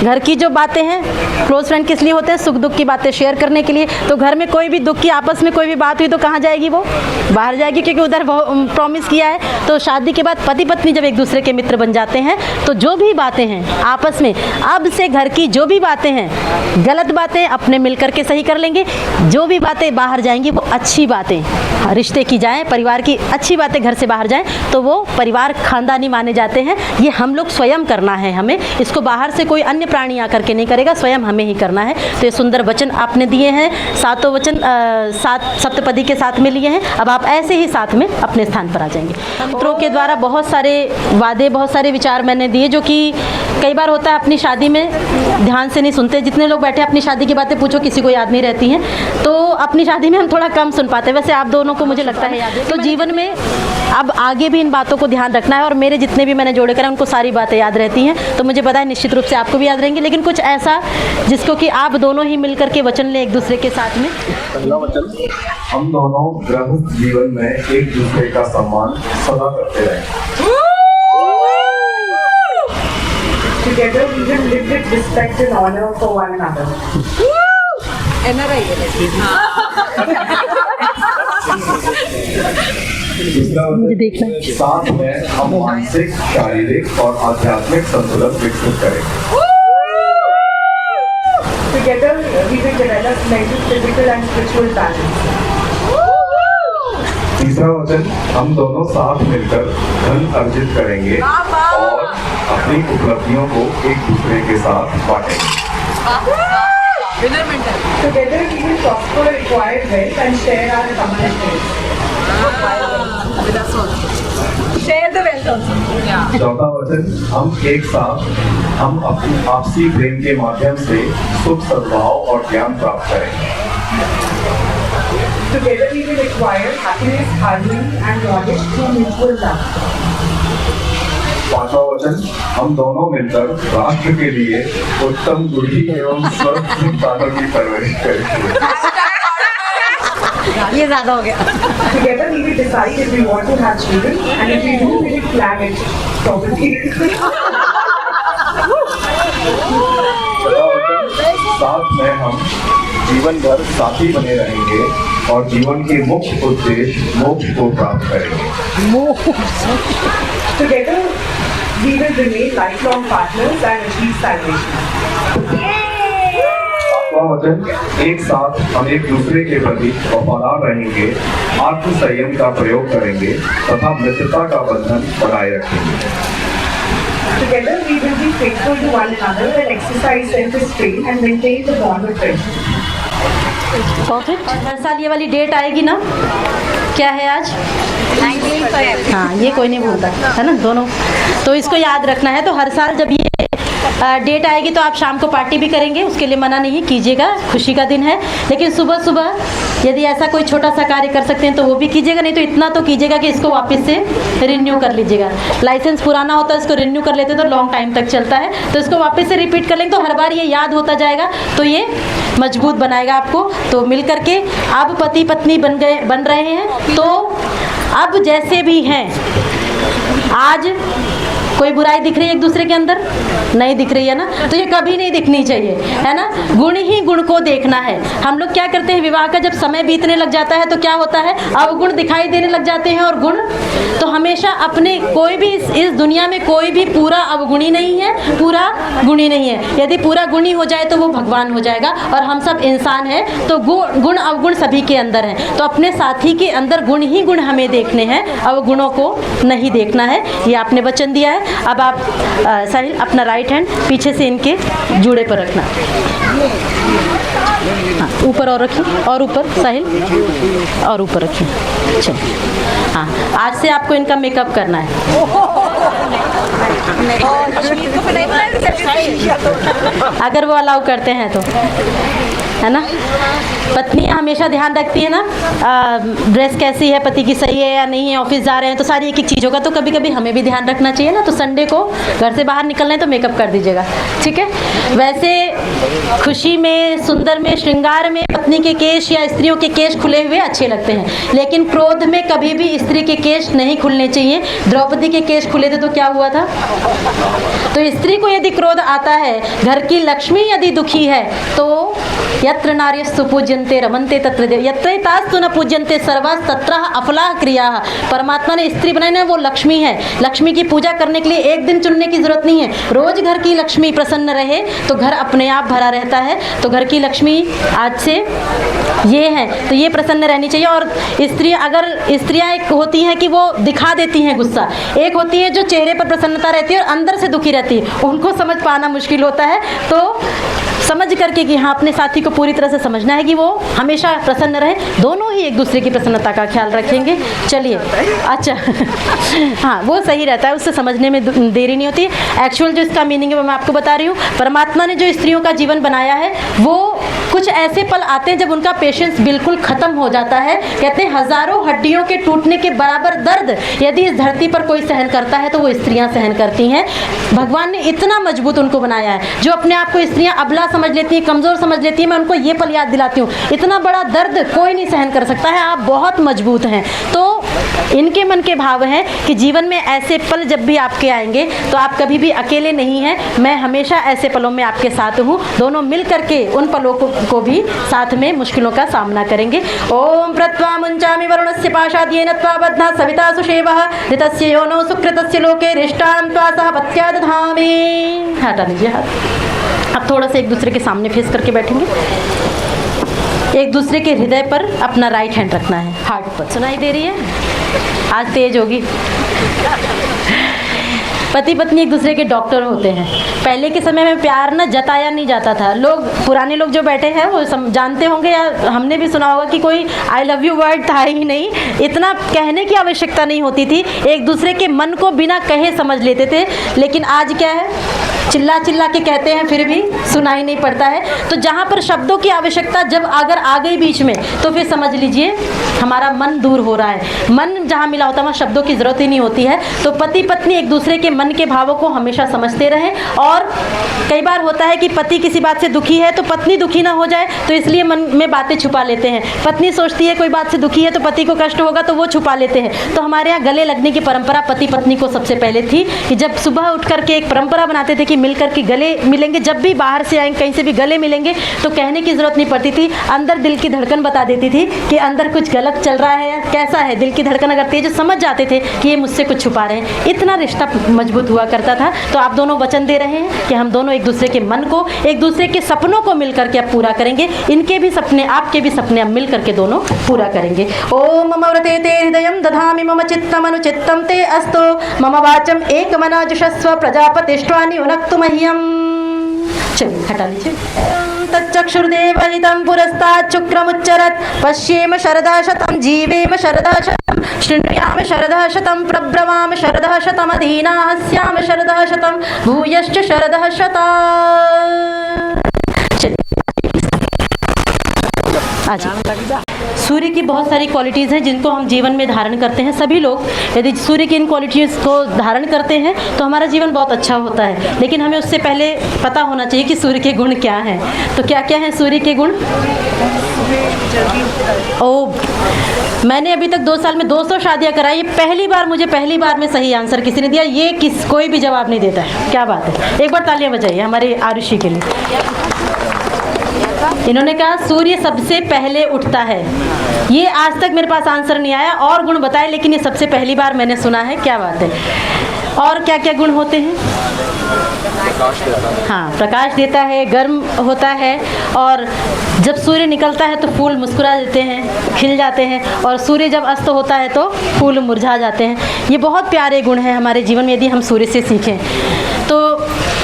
घर की जो बातें हैं, क्लोज फ्रेंड किस लिए होते हैं? सुख दुख की बातें शेयर करने के लिए। तो घर में कोई भी दुख की, आपस में कोई भी बात हुई तो कहाँ जाएगी? वो बाहर जाएगी, क्योंकि उधर प्रॉमिस किया है। तो शादी के बाद पति पत्नी जब एक दूसरे के मित्र बन जाते हैं तो जो भी बातें हैं आपस में, अब से घर की जो भी बातें हैं, गलत बातें अपने मिल करके सही कर लेंगे, जो भी बातें बाहर जाएंगी वो अच्छी बातें रिश्ते की जाएं, परिवार की अच्छी बातें घर से बाहर जाएं तो वो परिवार खानदानी माने जाते हैं। ये हम लोग स्वयं करना है हमें, इसको बाहर से कोई अन्य प्राणी आकर के नहीं करेगा, स्वयं हमें ही करना है। तो ये सुंदर वचन आपने दिए हैं, सातों वचन सात सप्तपदी के साथ में लिए हैं। अब आप ऐसे ही साथ में अपने स्थान पर आ जाएंगे। मित्रों के द्वारा बहुत सारे वादे, बहुत सारे विचार मैंने दिए, जो कि कई बार होता है अपनी शादी में ध्यान से नहीं सुनते। जितने लोग बैठे अपनी शादी की बातें पूछो, किसी को याद नहीं रहती हैं, तो अपनी शादी में हम थोड़ा कम सुन पाते हैं। वैसे आप दोनों को मुझे लगता है याद है। तो जीवन में अब आगे भी इन बातों को ध्यान रखना है, और मेरे जितने भी मैंने जोड़े करे उनको सारी बातें याद रहती हैं। तो मुझे पता है निश्चित रूप से आपको भी याद रहेंगे, लेकिन कुछ ऐसा जिसको कि आप दोनों ही मिलकर के वचन लें एक दूसरे के साथ में। पहला वचन, हम दोनों गृहस्थ जीवन में एक दूसरे का सम्मान सदा करते रहें। Together we will live with respect and honor for one another. दूसरा वचन, साथ में हम मानसिक, शारीरिक और आध्यात्मिक संतुलन विकसित करेंगे। Together we will develop mental, physical and spiritual balance. तीसरा वचन, हम दोनों साथ मिलकर धन अर्जित करेंगे और अपनी उपलब्धियों को एक दूसरे के साथ बांटेंगे। Together we will prosper, acquire wealth and share our accomplishments. Share the wealth also. चौथा वचन, हम एक साथ हम अपनी आपसी प्रेम के माध्यम से सुख, सद्भाव और ज्ञान प्राप्त करेंगे। Together we will acquire happiness, harmony and knowledge through mutual love. पांचवा वचन, हम दोनों मिलकर राष्ट्र के लिए उत्तम बुद्धि एवं स्वस्थ संतानों की परवरिश करेंगे। ये ज्यादा हो गया। Together we will decide if we want to have children and if we do, we will plan it properly. छठा वचन, साथ में हम जीवन भर साथी बने रहेंगे और जीवन के मुख्य उद्देश्य मोक्ष को प्राप्त करेंगे। Together we will remain lifelong partners and achieve salvation. सातवां वचन, एक साथ हम एक दूसरे के प्रति वफादार रहेंगे, आत्म संयम का प्रयोग करेंगे तथा मित्रता का बंधन बनाए रखेंगे। Together we will be faithful to one another and exercise self-restraint and maintain the bond of friendship. हर साल ये वाली डेट आएगी ना, क्या है आज? 19 हाँ, ये कोई नहीं भूलता है ना, दोनों। तो इसको याद रखना है। तो हर साल जब ये डेट आएगी तो आप शाम को पार्टी भी करेंगे, उसके लिए मना नहीं कीजिएगा, खुशी का दिन है। लेकिन सुबह सुबह यदि ऐसा कोई छोटा सा कार्य कर सकते हैं तो वो भी कीजिएगा, नहीं तो इतना तो कीजिएगा कि इसको वापस से रिन्यू कर लीजिएगा। लाइसेंस पुराना होता है, इसको रिन्यू कर लेते तो लॉन्ग टाइम तक चलता है, तो इसको वापस से रिपीट कर लेंगे तो हर बार ये याद होता जाएगा, तो ये मजबूत बनाएगा आपको। तो मिल करके अब पति पत्नी बन रहे हैं, तो अब जैसे भी हैं, आज कोई बुराई दिख रही है एक दूसरे के अंदर? नहीं दिख रही है ना, तो ये कभी नहीं दिखनी चाहिए, है ना। गुण ही गुण को देखना है। हम लोग क्या करते हैं, विवाह का जब समय बीतने लग जाता है तो क्या होता है, अवगुण दिखाई देने लग जाते हैं और गुण। तो हमेशा अपने, कोई भी इस दुनिया में कोई भी पूरा अवगुणी नहीं है, पूरा गुणी नहीं है। यदि पूरा गुणी हो जाए तो वो भगवान हो जाएगा, और हम सब इंसान हैं, तो गुण अवगुण सभी के अंदर हैं। तो अपने साथी के अंदर गुण ही गुण हमें देखने हैं, अवगुणों को नहीं देखना है। ये आपने वचन दिया है। अब आप साहिल अपना राइट हैंड पीछे से इनके जूड़े पर रखना, हाँ, ऊपर और रखिए, और ऊपर साहिल, और ऊपर रखिए। चलिए, हाँ, आज से आपको इनका मेकअप करना है। अगर वो अलाउ करते हैं तो, है ना। पत्नियां हमेशा ध्यान रखती है ना, ड्रेस कैसी है, पति की सही है या नहीं है, ऑफिस जा रहे हैं तो सारी एक एक चीज़ों का तो कभी कभी हमें भी ध्यान रखना चाहिए ना। तो संडे को घर से बाहर निकलना है तो मेकअप कर दीजिएगा, ठीक है। वैसे खुशी में, सुंदर में, श्रृंगार में पत्नी के केश या स्त्रियों के केश खुले हुए अच्छे लगते हैं, लेकिन क्रोध में कभी भी स्त्री के केश नहीं खुलने चाहिए। द्रौपदी के केश खुले थे थे तो क्या हुआ था? तो स्त्री को यदि क्रोध आता है, घर की लक्ष्मी यदि दुखी है, तो यत्र नार्यस्तु पूज्यन्ते रमन्ते तत्र देव, यत्रैतास्तु न पूज्यन्ते सर्वास् तत्रः अफलाः क्रियाः। परमात्मा ने स्त्री बनाई ना, वो लक्ष्मी है। लक्ष्मी की पूजा करने के लिए एक दिन चुनने की जरूरत नहीं है। रोज घर की लक्ष्मी प्रसन्न रहे तो घर अपने आप भरा रहता है। तो घर की लक्ष्मी आज से ये है, तो ये प्रसन्न रहनी चाहिए। और स्त्रियाँ एक होती हैं कि वो दिखा देती हैं गुस्सा, एक होती है जो चेहरे पर प्रसन्नता रहती है और अंदर से दुखी रहती है। उनको समझ पाना मुश्किल होता है। तो समझ करके कि हाँ, अपने साथी को पूरी तरह से समझना है कि वो हमेशा प्रसन्न रहे, दोनों ही एक दूसरे की प्रसन्नता का ख्याल रखेंगे। चलिए, अच्छा हाँ, वो सही रहता है, उससे समझने में देरी नहीं होती। एक्चुअल जो इसका मीनिंग है वो मैं आपको बता रही हूँ। परमात्मा ने जो स्त्रियों का जीवन बनाया है, वो कुछ ऐसे पल आते हैं जब उनका पेशेंस बिल्कुल खत्म हो जाता है। कहते हैं हजारों हड्डियों के टूटने के बराबर दर्द यदि इस धरती पर कोई सहन करता है तो वो स्त्रियां सहन करती हैं। भगवान ने इतना मजबूत उनको बनाया है। जो अपने आप को स्त्रियां अबला समझ लेती हैं, कमजोर समझ लेती हैं, मैं उनको ये पल याद दिलाती हूँ, इतना बड़ा दर्द कोई नहीं सहन कर सकता है, आप बहुत मजबूत हैं। तो इनके मन के भाव हैं कि जीवन में ऐसे पल जब भी आपके आएंगे तो आप कभी भी अकेले नहीं हैं, मैं हमेशा ऐसे पलों में आपके साथ हूँ। दोनों मिल करके उन पलों को भी साथ में मुश्किलों का सामना करेंगे। ओम प्रत्वा मुंचामि वरुणस्य पाशाद्येन त्वा बध्ना सविता सुषेवः ऋतस्य योनौ सुकृतस्य लोके रिष्टां त्वा सह पत्या दधामि। हटा लीजिए हाथ। अब थोड़ा सा एक दूसरे के सामने फेस करके बैठेंगे। एक दूसरे के हृदय पर अपना राइट हैंड रखना है, हार्ट पर। सुनाई दे रही है? आज तेज होगी। पति पत्नी एक दूसरे के डॉक्टर होते हैं। पहले के समय में प्यार ना जताया नहीं जाता था। लोग, पुराने लोग जो बैठे हैं वो जानते होंगे या हमने भी सुना होगा कि कोई आई लव यू वर्ड था ही नहीं। इतना कहने की आवश्यकता नहीं होती थी, एक दूसरे के मन को बिना कहे समझ लेते थे। लेकिन आज क्या है, चिल्ला चिल्ला के कहते हैं फिर भी सुनाई नहीं पड़ता है। तो जहाँ पर शब्दों की आवश्यकता जब अगर आ गई बीच में तो फिर समझ लीजिए हमारा मन दूर हो रहा है। मन जहाँ मिला होता है वहाँ शब्दों की ज़रूरत ही नहीं होती है। तो पति पत्नी एक दूसरे के मन के भावों को हमेशा समझते रहें। और कई बार होता है कि पति किसी बात से दुखी है तो पत्नी दुखी ना हो जाए, तो इसलिए मन में बातें छुपा लेते हैं। पत्नी सोचती है कोई बात से दुखी है तो पति को कष्ट होगा तो वो छुपा लेते हैं। तो हमारे यहाँ गले लगने की परंपरा पति पत्नी को सबसे पहले थी कि जब सुबह उठ करके एक परंपरा बनाते थे कि मिलकर के गले मिलेंगे। जब भी बाहर से आएंगे कहीं से भी गले मिलेंगे तो कहने की ज़रूरत नहीं पड़ती थी, अंदर दिल की धड़कन बता देती थी कि अंदर कुछ गलत चल रहा है या कैसा है। दिल की धड़कन अगर तेज, समझ जाते थे कि ये मुझसे कुछ छुपा रहे हैं। इतना रिश्ता मजबूत हुआ करता था। तो आप दोनों वचन दे रहे हैं कि हम दोनों एक दूसरे के मन को, एक दूसरे के सपनों को मिल करके अब पूरा करेंगे। इनके भी सपने, आपके भी सपने अब मिल करके दोनों पूरा करेंगे। ओम मम व्रते ते हृदयं दधामि मम चित्तम अनुचित्तं ते अस्तु मम वाचम एकमना जुषस्व प्रजापतिष्ठानि उनक्तु मह्यम्। चलिए हटा लीजिए। तच्चक्षुर्देव हितं पुरस्तात् शुक्रमुच्चरत् पश्येम शरदा शतं जीवेम शरदा शतं शृण्याम शरदा शतं प्रब्रवाम शरदा शतम् अधीनाः स्याम शरदा शतं भूयश्च शरदा शतात्। सूर्य की बहुत सारी क्वालिटीज़ हैं जिनको हम जीवन में धारण करते हैं। सभी लोग यदि सूर्य की इन क्वालिटीज़ को धारण करते हैं तो हमारा जीवन बहुत अच्छा होता है। लेकिन हमें उससे पहले पता होना चाहिए कि सूर्य के गुण क्या हैं। तो क्या क्या हैं सूर्य के गुण? मैंने अभी तक 2 साल में 200 शादियाँ कराई, पहली बार में सही आंसर किसी ने दिया। ये कोई भी जवाब नहीं देता है। क्या बात है, एक बार तालियां बजाइए हमारे आरुषि के लिए। इन्होंने कहा सूर्य सबसे पहले उठता है। ये आज तक मेरे पास आंसर नहीं आया, और गुण बताए, लेकिन ये सबसे पहली बार मैंने सुना है। क्या बात है। और क्या क्या गुण होते हैं? हाँ, प्रकाश देता है, गर्म होता है, और जब सूर्य निकलता है तो फूल मुस्कुरा देते हैं, खिल जाते हैं, और सूर्य जब अस्त होता है तो फूल मुरझा जाते हैं। ये बहुत प्यारे गुण हैं हमारे जीवन में। यदि हम सूर्य से सीखें तो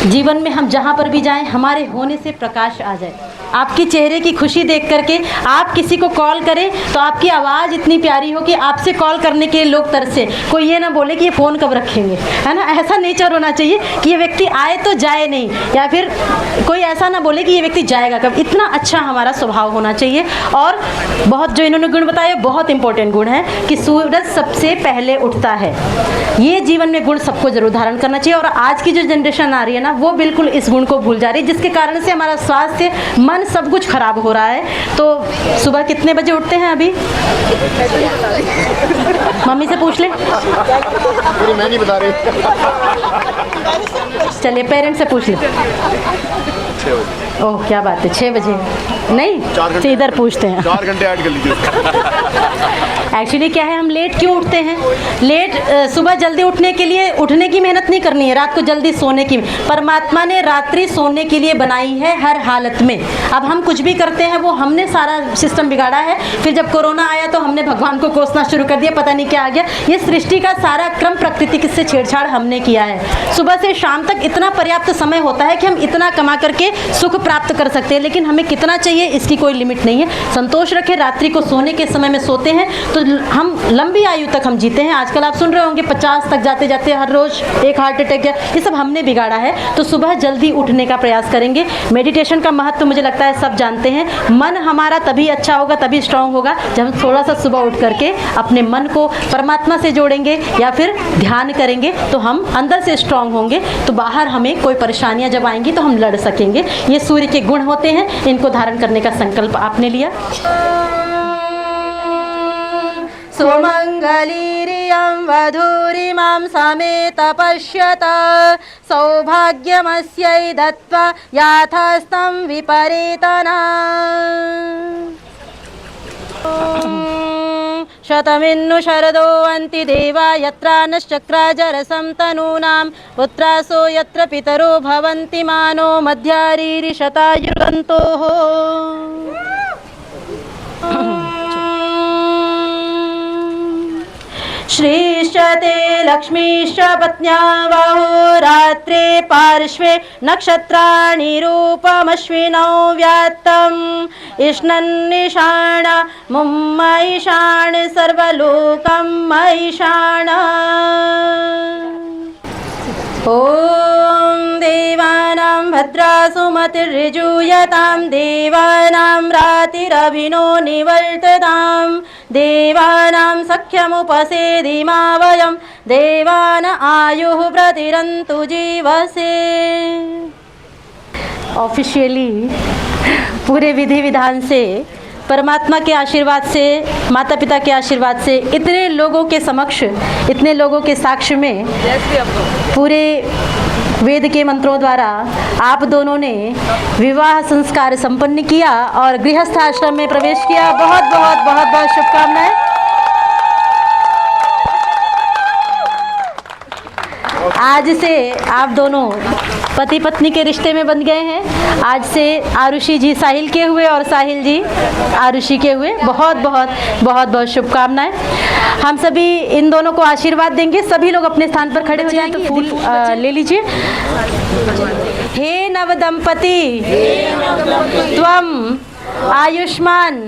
जीवन में हम जहाँ पर भी जाएं हमारे होने से प्रकाश आ जाए। आपकी चेहरे की खुशी देख करके आप किसी को कॉल करें तो आपकी आवाज़ इतनी प्यारी हो कि आपसे कॉल करने के लोग तरसे। कोई ये ना बोले कि ये फ़ोन कब रखेंगे, है ना। ऐसा नेचर होना चाहिए कि ये व्यक्ति आए तो जाए नहीं, या फिर कोई ऐसा ना बोले कि ये व्यक्ति जाएगा कब। इतना अच्छा हमारा स्वभाव होना चाहिए। और बहुत जो इन्होंने गुण बताए बहुत इंपॉर्टेंट गुण है कि सूरज सबसे पहले उठता है। ये जीवन में गुण सबको जरूर धारण करना चाहिए। और आज की जो जनरेशन आ रही है ना, वो बिल्कुल इस गुण को भूल जा रही है, जिसके कारण से हमारा स्वास्थ्य, मन खान सब कुछ खराब हो रहा है। तो सुबह कितने बजे उठते हैं अभी? मम्मी से पूछ ले। मैं नहीं बता रही। चलिए पेरेंट्स से पूछ ले। ओह क्या बात है, 6 बजे नहीं, तो इधर पूछते हैं। 4 घंटे ऐड कर लीजिए। एक्चुअली क्या है, हम लेट क्यों उठते हैं? लेट सुबह जल्दी उठने के लिए उठने की मेहनत नहीं करनी है, रात को जल्दी सोने की। परमात्मा ने रात्रि सोने के लिए बनाई है हर हालत में। अब हम कुछ भी करते हैं, वो हमने सारा सिस्टम बिगाड़ा है। फिर जब कोरोना आया तो हमने भगवान को कोसना शुरू कर दिया, पता नहीं क्या आ गया। ये सृष्टि का सारा क्रम प्रकृति से छेड़छाड़ हमने किया है। सुबह से शाम तक इतना पर्याप्त समय होता है कि हम इतना कमा करके सुख प्राप्त कर सकते हैं, लेकिन हमें कितना चाहिए इसकी कोई लिमिट नहीं है। संतोष रखें, रात्रि को सोने के समय में सोते हैं तो हम लंबी आयु तक हम जीते हैं। आजकल आप सुन रहे होंगे 50 तक जाते जाते हर रोज एक हार्ट अटैक, ये सब हमने बिगाड़ा है। तो सुबह जल्दी उठने का प्रयास करेंगे। मेडिटेशन का महत्व मुझे लगता है सब जानते हैं। मन हमारा तभी अच्छा होगा, तभी स्ट्रांग होगा जब हम थोड़ा सा सुबह उठ करके अपने मन को परमात्मा से जोड़ेंगे या फिर ध्यान करेंगे, तो हम अंदर से स्ट्रांग होंगे। तो बाहर हमें कोई परेशानियां जब आएंगी तो हम लड़ सकेंगे। ये सूर्य के गुण होते हैं, इनको धारण करने का संकल्प आपने लिया। सुमंगलीरियं वधूरिमां समेत पश्यत सौभाग्यमस्यै दत्त्वा याथास्तं विपरीतना। शतमिन्नु शरदो अन्ति देवा यत्रा नश्चक्राजरसं तनूनां पुत्रासो यत्र पितरो भवन्ति मानो मध्यारीरि शतायुर्गन्तोः। श्रीश्च ते लक्ष्मीश्च पत्न्या बाहो रात्रे पार्श्वे नक्षत्राणि रूपमश्विनौ व्यात्तम् इष्णन्निषाण मुम्मैषाण सर्वलोकं मैषाण। ॐ देवानां भद्रासुमतिर्यजूयतां देवानां रातिरभिनो निवर्ततां देवानां सख्यमुपसेदिमा वयं देवान आयुः प्रतिरन्तु जीवसे। ऑफिशियली पूरे विधि विधान से, परमात्मा के आशीर्वाद से, माता पिता के आशीर्वाद से, इतने लोगों के समक्ष, इतने लोगों के साक्ष्य में पूरे वेद के मंत्रों द्वारा आप दोनों ने विवाह संस्कार संपन्न किया और गृहस्थ आश्रम में प्रवेश किया। बहुत बहुत बहुत बहुत शुभकामनाएं। आज से आप दोनों पति पत्नी के रिश्ते में बन गए हैं। आज से आरुषि जी साहिल के हुए और साहिल जी आरुषि के हुए। बहुत बहुत बहुत बहुत शुभकामनाएं। हम सभी इन दोनों को आशीर्वाद देंगे। सभी लोग अपने स्थान पर खड़े हो जाएं तो फूल ले लीजिए। हे नव दंपति, त्वम आयुष्मान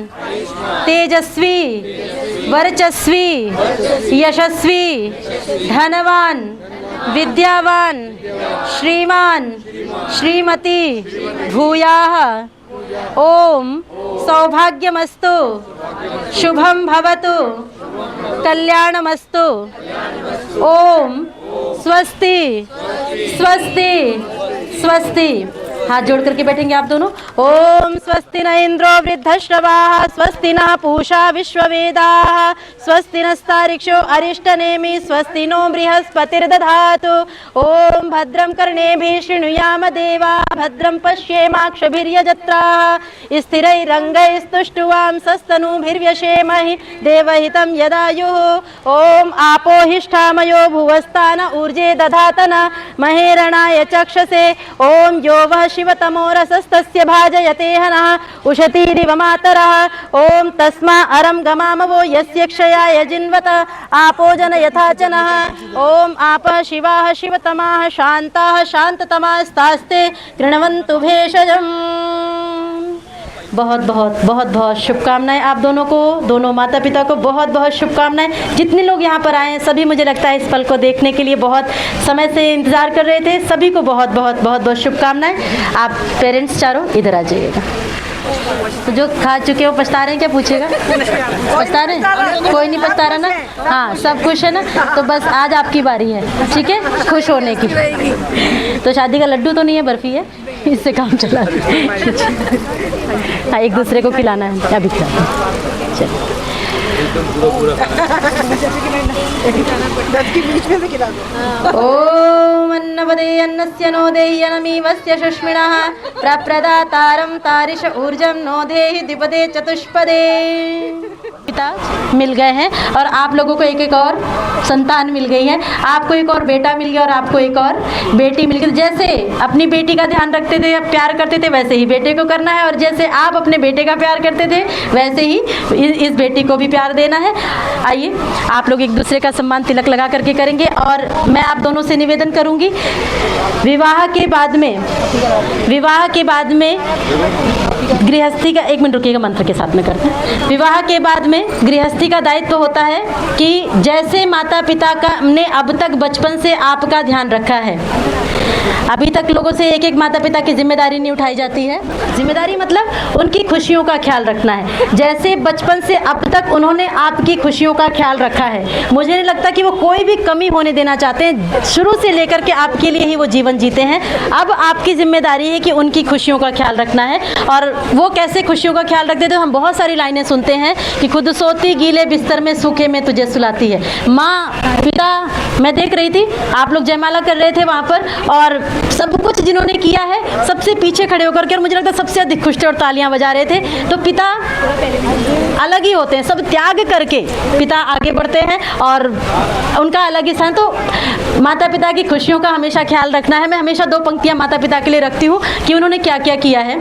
तेजस्वी वर्चस्वी यशस्वी धनवान विद्यावान श्रीमान श्रीमती भूयाः। ओम सौभाग्यमस्तु, शुभम भवतु, कल्याणमस्तु। ओम स्वस्ति स्वस्ति स्वस्ति। हाथ जोड़ करके बैठेंगे आप दोनों। ओम स्वस्ति न इंद्रो वृद्धश्रवाः, स्वस्ति न पूषा विश्ववेदाः, स्वस्ति नस्तारिक्षो अरिष्टनेमि, स्वस्ति नो बृहस्पतिर्दधातु। ओम भद्रं कर्णेभिः शृणुयाम देवाः, भद्रं पश्येमाक्षभिर्यजत्राः, स्थिरैरङ्गैस्तुष्टुवां सस्तनूभिर्व्यशेमहि देवहितं यदायुः। ओम आपो हिष्ठामयो भुवस्तान ऊर्जे दधातन महेरणाय चक्षसे। ओम यो वः शिवतमो रसस्तस्य भाजयते हनः उशतीरिव मातरः। ओम तस्मा अरं गमामवो यस्य क्षयाय जिन्वत आपो जन यथा च नः। ओम आपः शिवाः शिवतमाः शान्ताः शान्ततमास्तास्ते कृण्वन्तु भेषजम्। बहुत बहुत बहुत बहुत शुभकामनाएं आप दोनों को, दोनों माता पिता को बहुत बहुत शुभकामनाएं। जितने लोग यहाँ पर आए हैं सभी मुझे लगता है इस पल को देखने के लिए बहुत समय से इंतज़ार कर रहे थे। सभी को बहुत बहुत बहुत बहुत शुभकामनाएं। आप पेरेंट्स चारों इधर आ जाइएगा। तो जो खा चुके हो पछता रहे हैं क्या, पूछेगा? पछता रहे हैं? कोई नहीं पछता रहा ना? हाँ सब खुश है ना? तो बस आज आपकी बारी है, ठीक है, खुश होने की। तो शादी का लड्डू तो नहीं है, बर्फी है, इससे काम चला। हाँ, एक दूसरे को खिलाना है, अभी खिलाते हैं। चलिए। ओम अन्नपदे अन्नस्य नो देहि अनमीवस्य सुष्मिणः प्रप्रदातारं तारिष ऊर्जं नो देहि द्विपदे चतुष्पदे। पिता मिल गए हैं और आप लोगों को एक एक और संतान मिल गई है। आपको एक और बेटा मिल गया और आपको एक और बेटी मिल गई। जैसे अपनी बेटी का ध्यान रखते थे, प्यार करते थे, वैसे ही बेटे को करना है। और जैसे आप अपने बेटे का प्यार करते थे, वैसे ही इस बेटी को भी प्यार देना है। आइए, आप लोग एक दूसरे का सम्मान तिलक लगा करके करेंगे। और मैं आप दोनों से निवेदन करूंगी, विवाह के बाद में गृहस्थी का, एक मिनट रुकिएगा, मंत्र के साथ में करते हैं। विवाह के बाद में गृहस्थी का दायित्व होता है कि जैसे माता पिता का ने अब तक बचपन से आपका ध्यान रखा है, अभी तक लोगों से एक एक माता पिता की जिम्मेदारी नहीं उठाई जाती है। जिम्मेदारी मतलब उनकी खुशियों का ख्याल रखना है। जैसे बचपन से अब तक उन्होंने आपकी खुशियों का ख्याल रखा है, मुझे नहीं लगता कि वो कोई भी कमी होने देना चाहते हैं। शुरू से लेकर के आपके लिए ही वो जीवन जीते हैं। अब आपकी जिम्मेदारी है कि उनकी खुशियों का ख्याल रखना है। और वो कैसे खुशियों का ख्याल रखते थे, हम बहुत सारी लाइनें सुनते हैं कि खुद सोती गीले बिस्तर में, सूखे में तुझे सुलाती है। माँ पिता, मैं देख रही थी आप लोग जयमाला कर रहे थे वहाँ पर, और सब कुछ जिन्होंने किया है सबसे पीछे खड़े होकर के, और मुझे लगता है सबसे अधिक खुश थे और तालियां बजा रहे थे। तो पिता अलग ही होते हैं, सब त्याग करके पिता आगे बढ़ते हैं और उनका अलग ही स्थान। तो माता पिता की खुशियों का हमेशा ख्याल रखना है। मैं हमेशा 2 पंक्तियां माता पिता के लिए रखती हूँ कि उन्होंने क्या क्या किया है।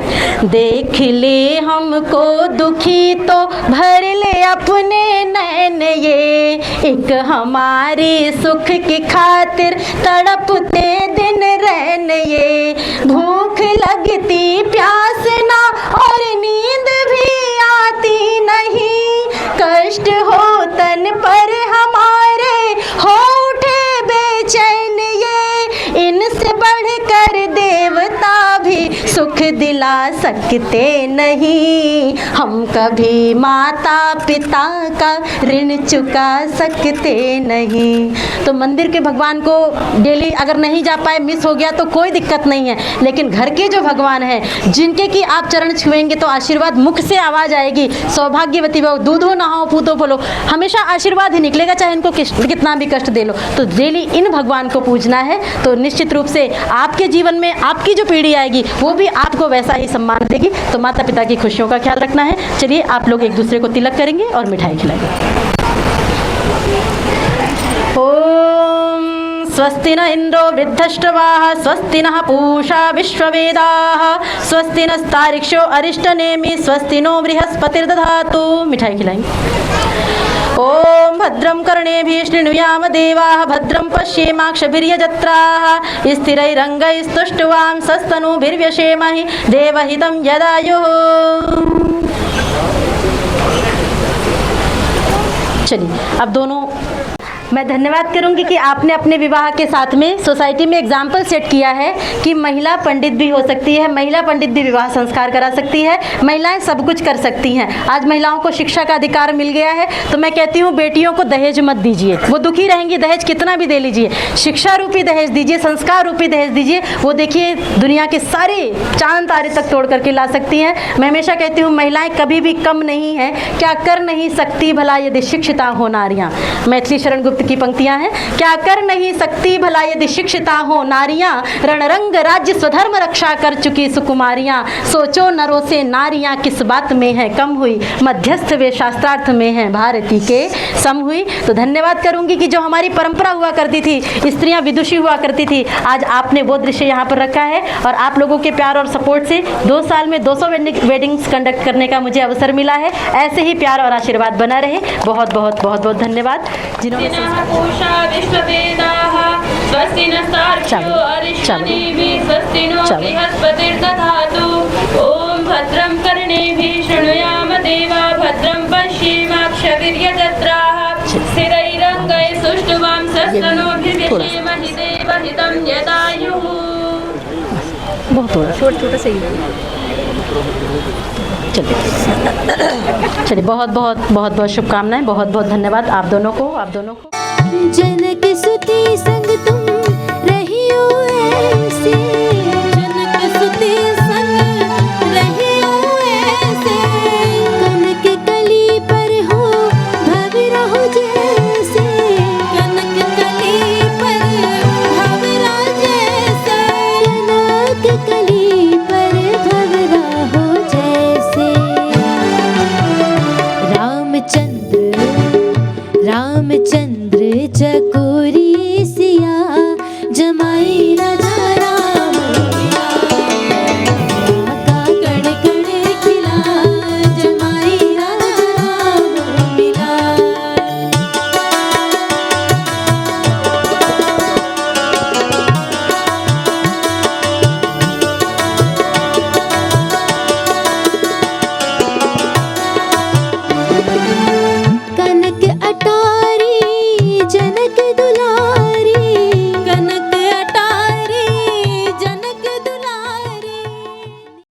देख ले हमको दुखी तो भर ले अपने नैन, ये एक हमारे सुख की खातिर तड़पते दिन रहन, ये भूख लगती प्यास ना और नींद भी आती नहीं, कष्ट हो तन पर हमारे हो उठे बेचैन, ये इनसे बढ़कर देवता भी सुख दिला सकते नहीं, हम कभी माता पिता का ऋण चुका सकते नहीं। तो मंदिर के भगवान को डेली अगर नहीं जा पाए, मिस हो गया तो कोई दिक्कत नहीं है, लेकिन घर के जो भगवान हैं, जिनके कि आप चरण छुएंगे तो आशीर्वाद मुख से आवाज़ आएगी, सौभाग्यवती बहु, दूधो नहाओ पूतो फलो, हमेशा आशीर्वाद ही निकलेगा, चाहे इनको कितना भी कष्ट दे लो। तो डेली इन भगवान को पूजना है, तो निश्चित रूप से आपके जीवन में आपकी जो पीढ़ी आएगी वो भी आपको वैसा ही सम्मान देगी। तो माता पिता की खुशियों का ख्याल रखना है। चलिए, आप लोग एक दूसरे को तिलक करेंगे और मिठाई खिलाएंगे। ओम स्वस्ति न इंद्रो वृद्धश्रवाः, स्वस्ति नः पूषा विश्ववेदाः, स्वस्ति नस्तारिक्षो अरिष्टनेमि, स्वस्ति नो बृहस्पतिर्दधातु। मिठाई खिलाएंगे। ओम भद्रं कर्णेभिः शृणुयाम देवाः, भद्रं पश्येमाक्षभिर्यजत्राः, स्थिरैरङ्गैस्तुष्टुवां सस्तनूभिर्व्यशेमहि देवहितं यदायुः। चलिए, अब दोनों मैं धन्यवाद करूंगी कि आपने अपने विवाह के साथ में सोसाइटी में एग्जाम्पल सेट किया है कि महिला पंडित भी हो सकती है, महिला पंडित भी विवाह संस्कार करा सकती है, महिलाएं सब कुछ कर सकती हैं। आज महिलाओं को शिक्षा का अधिकार मिल गया है। तो मैं कहती हूँ बेटियों को दहेज मत दीजिए, वो दुखी रहेंगी, दहेज कितना भी दे लीजिए, शिक्षा रूपी दहेज दीजिए, संस्कार रूपी दहेज दीजिए, वो देखिए दुनिया के सारे चांद तारे तक तोड़ करके ला सकती हैं। मैं हमेशा कहती हूँ महिलाएं कभी भी कम नहीं है, क्या कर नहीं सकती भला यदि शिक्षिता हो नारियाँ। मैथिली शरण गुप्त की पंक्तियां हैं, क्या कर नहीं सकती भला यदि शिक्षिता हो नारियां, रणरंग राज्य स्वधर्म रक्षा कर चुकी सुकुमारियां, सोचो नरों से नारियां किस बात में है कम हुई, मध्यस्थ वे शास्त्रार्थ में है भारती के सम हुई। तो धन्यवाद करूंगी कि जो हमारी परंपरा हुआ करती थी, स्त्रियां विदुषी हुआ करती थी, आज आपने वो दृश्य यहाँ पर रखा है। और आप लोगों के प्यार और सपोर्ट से 2 साल में 200 वेडिंग्स कंडक्ट करने का मुझे अवसर मिला है। ऐसे ही प्यार और आशीर्वाद बना रहे। बहुत बहुत बहुत बहुत धन्यवाद जिन्होंने पूषा विश्ववेदाः, स्वस्ति नस्तार्क्ष्यो अरिष्टनेमिः, स्वस्ति नो बृहस्पतिर्दधातु। ओम भद्रं कर्णेभिः शृणुयाम देवा, भद्रं पश्येमाक्षभिर्यजत्राः, स्थिरैरङ्गैस्तुष्टुवां सस्तनूभिर्व्यशेमहि देवहितं यदायुः। बहुत छोटा सही। चलिए बहुत बहुत बहुत बहुत शुभकामनाएं, बहुत बहुत धन्यवाद आप दोनों को। जनक सुती संग तुम रहियो ऐसे, जनक सुती संग रहियो ऐसे। रामचंद्र चको